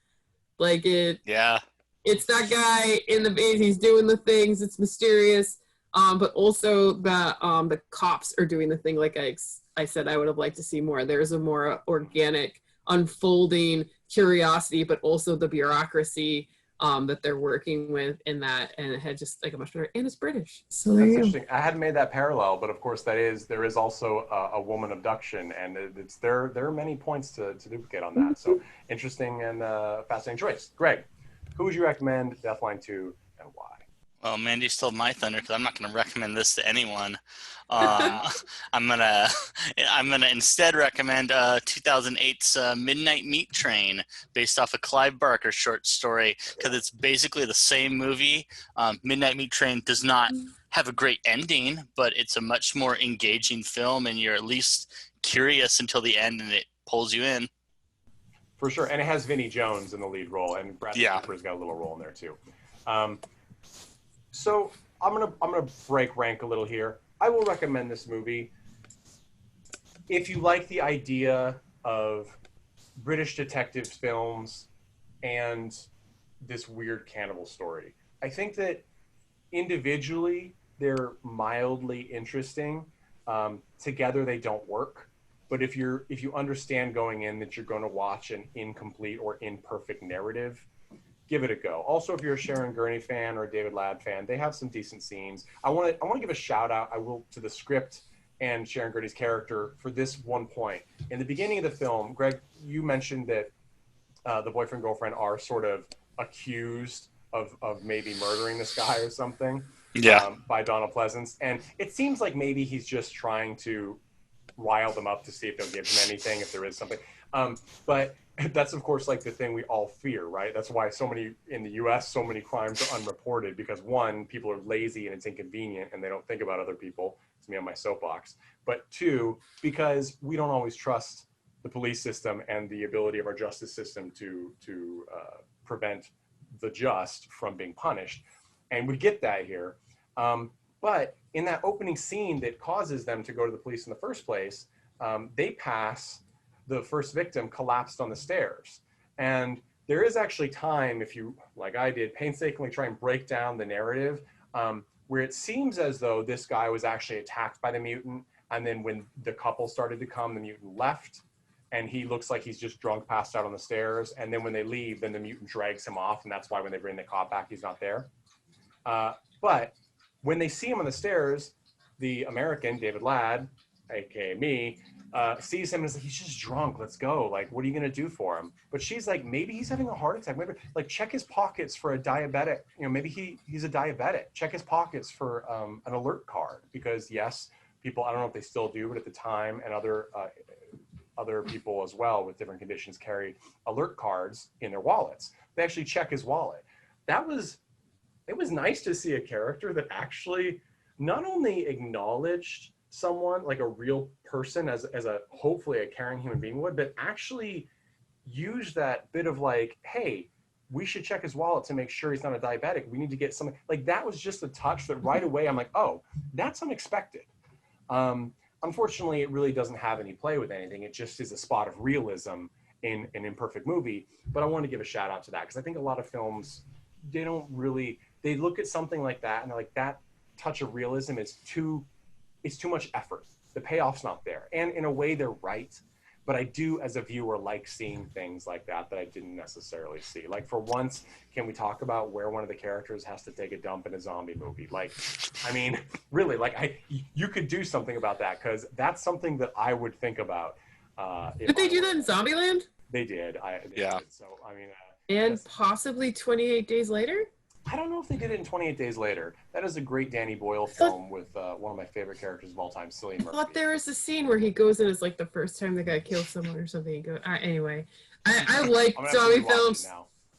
Like it. Yeah. It's that guy in the base. He's doing the things. It's mysterious. But also the cops are doing the thing. Like I said, I would have liked to see more. There's a more organic unfolding curiosity, but also the bureaucracy that they're working with in that, and it had just like a much better, and it's British. So that's interesting. I hadn't made that parallel, but of course there is also a woman abduction, and there are many points to duplicate on that. So interesting and fascinating choice. Greg, who would you recommend Deathline to, and why? Well, Mandy stole my thunder because I'm not going to recommend this to anyone. I'm gonna instead recommend 2008's Midnight Meat Train, based off a Clive Barker short story, because it's basically the same movie. Midnight Meat Train does not have a great ending, but it's a much more engaging film, and you're at least curious until the end, and it pulls you in. For sure, and it has Vinnie Jones in the lead role, and Bradley Cooper's got a little role in there too. So I'm gonna break rank a little here. I will recommend this movie if you like the idea of British detective films and this weird cannibal story. I think that individually they're mildly interesting. Together they don't work. But if you understand going in that you're going to watch an incomplete or imperfect narrative, give it a go. Also, if you're a Sharon Gurney fan or a David Ladd fan, they have some decent scenes. I want to give a shout out, to the script and Sharon Gurney's character for this one point. In the beginning of the film, Greg, you mentioned that the boyfriend girlfriend are sort of accused of maybe murdering this guy or something. By Donald Pleasence, and it seems like maybe he's just trying to rile them up to see if they'll give him anything, if there is something. But that's, of course, like the thing we all fear, right? That's why in the US, so many crimes are unreported, because one, people are lazy and it's inconvenient and they don't think about other people. It's me on my soapbox. But two, because we don't always trust the police system and the ability of our justice system to prevent the just from being punished. And we get that here. But in that opening scene that causes them to go to the police in the first place, they pass the first victim collapsed on the stairs. And there is actually time, if you, like I did, painstakingly try and break down the narrative, where it seems as though this guy was actually attacked by the mutant. And then when the couple started to come, the mutant left. And he looks like he's just drunk, passed out on the stairs. And then when they leave, then the mutant drags him off. And that's why when they bring the cop back, he's not there. But when they see him on the stairs, the American, David Ladd, aka me, sees him and is like, he's just drunk, let's go. Like, what are you gonna do for him? But she's like, maybe he's having a heart attack. Maybe, like, check his pockets for a diabetic. Maybe he's a diabetic. Check his pockets for an alert card. Because yes, people, I don't know if they still do, but at the time, and other people as well with different conditions carry alert cards in their wallets. They actually check his wallet. It was nice to see a character that actually not only acknowledged someone, like a real person, as a hopefully a caring human being would, but actually used that bit of like, hey, we should check his wallet to make sure he's not a diabetic. We need to get something. Like, that was just a touch that right away I'm like, oh, that's unexpected. Unfortunately, it really doesn't have any play with anything. It just is a spot of realism in an imperfect movie. But I want to give a shout out to that, because I think a lot of films, they look at something like that and they're like, that touch of realism is too much effort. The payoff's not there. And in a way, they're right. But I do, as a viewer, like seeing things like that I didn't necessarily see. Like, for once, can we talk about where one of the characters has to take a dump in a zombie movie? Like, I mean, really, like, you could do something about that, because that's something that I would think about. Did they do that in Zombieland? They did. They did. So, I mean... and possibly 28 Days Later? I don't know if they did it in 28 Days Later. That is a great Danny Boyle film with one of my favorite characters of all time, Cillian Murphy. I thought there was a scene where he goes in, it's like the first time the guy kills someone or something. Anyway, I like zombie films.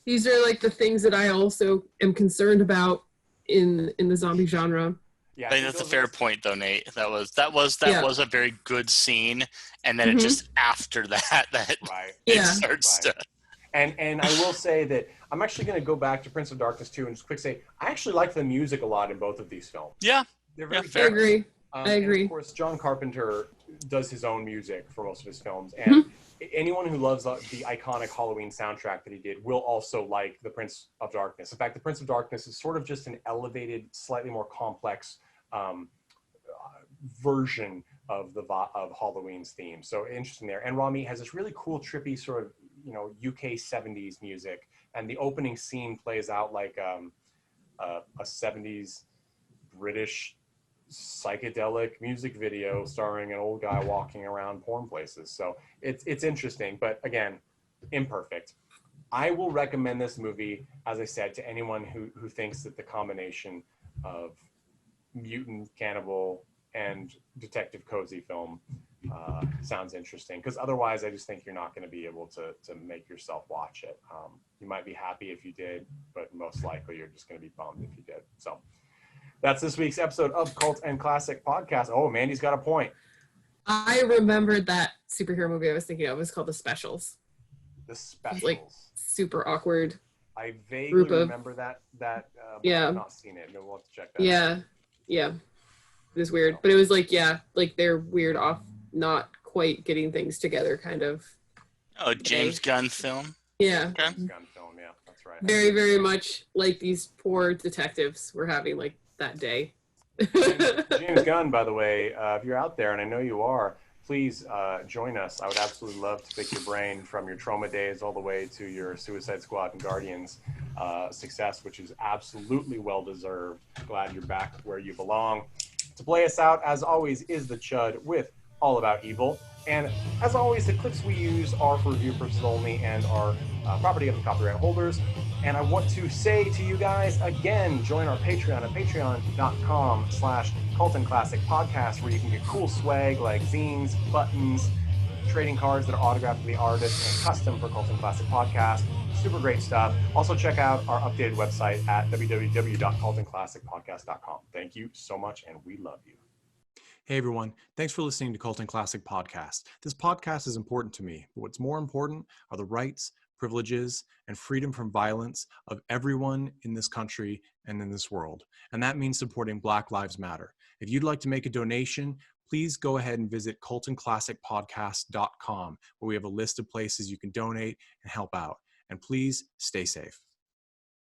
These are like the things that I also am concerned about in the zombie genre. Yeah, I think that's a fair point, though, Nate. That was a very good scene, and then it just after that right. it starts to. And I will say that I'm actually going to go back to Prince of Darkness 2 and just quick say, I actually like the music a lot in both of these films. Yeah. They're very I agree. I agree. And of course, John Carpenter does his own music for most of his films. And anyone who loves the iconic Halloween soundtrack that he did will also like The Prince of Darkness. In fact, The Prince of Darkness is sort of just an elevated, slightly more complex version of Halloween's theme. So interesting there. And Rami has this really cool, trippy sort of, UK 70s music. And the opening scene plays out like a 70s British psychedelic music video starring an old guy walking around porn places. So it's interesting, but again, imperfect. I will recommend this movie, as I said, to anyone who thinks that the combination of mutant, cannibal, and detective cozy film sounds interesting, because otherwise I just think you're not going to be able to make yourself watch it. You might be happy if you did, but most likely you're just going to be bummed if you did. So that's this week's episode of Cult and Classic Podcast. Oh, Mandy's got a point. I remembered that superhero movie I was thinking of was called The Specials. The Specials. Like super awkward. I vaguely remember that but yeah. I've not seen it. We'll have to check that out. Yeah. It was weird. But it was like, like they're weird off, not quite getting things together kind of. Oh, James Gunn film? Yeah. Okay. James Gunn film, yeah, that's right. Very, very much like these poor detectives were having like that day. James Gunn, by the way, if you're out there, and I know you are, please join us. I would absolutely love to pick your brain from your trauma days all the way to your Suicide Squad and Guardians success, which is absolutely well-deserved. Glad you're back where you belong. To play us out, as always, is the Chud with All About Evil. And as always, the clips we use are for review purposes only and are property of the copyright holders. And I want to say to you guys, again, join our Patreon at patreon.com/Cult and Classic Podcast, where you can get cool swag like zines, buttons, trading cards that are autographed to the artist and custom for Cult and Classic Podcast. Super great stuff. Also check out our updated website at www.cultandclassicpodcast.com. Thank you so much, and we love you. Hey everyone, thanks for listening to Cult and Classic Podcast. This podcast is important to me, but what's more important are the rights, privileges, and freedom from violence of everyone in this country and in this world. And that means supporting Black Lives Matter. If you'd like to make a donation, please go ahead and visit cultandclassicpodcast.com, where we have a list of places you can donate and help out. And please stay safe.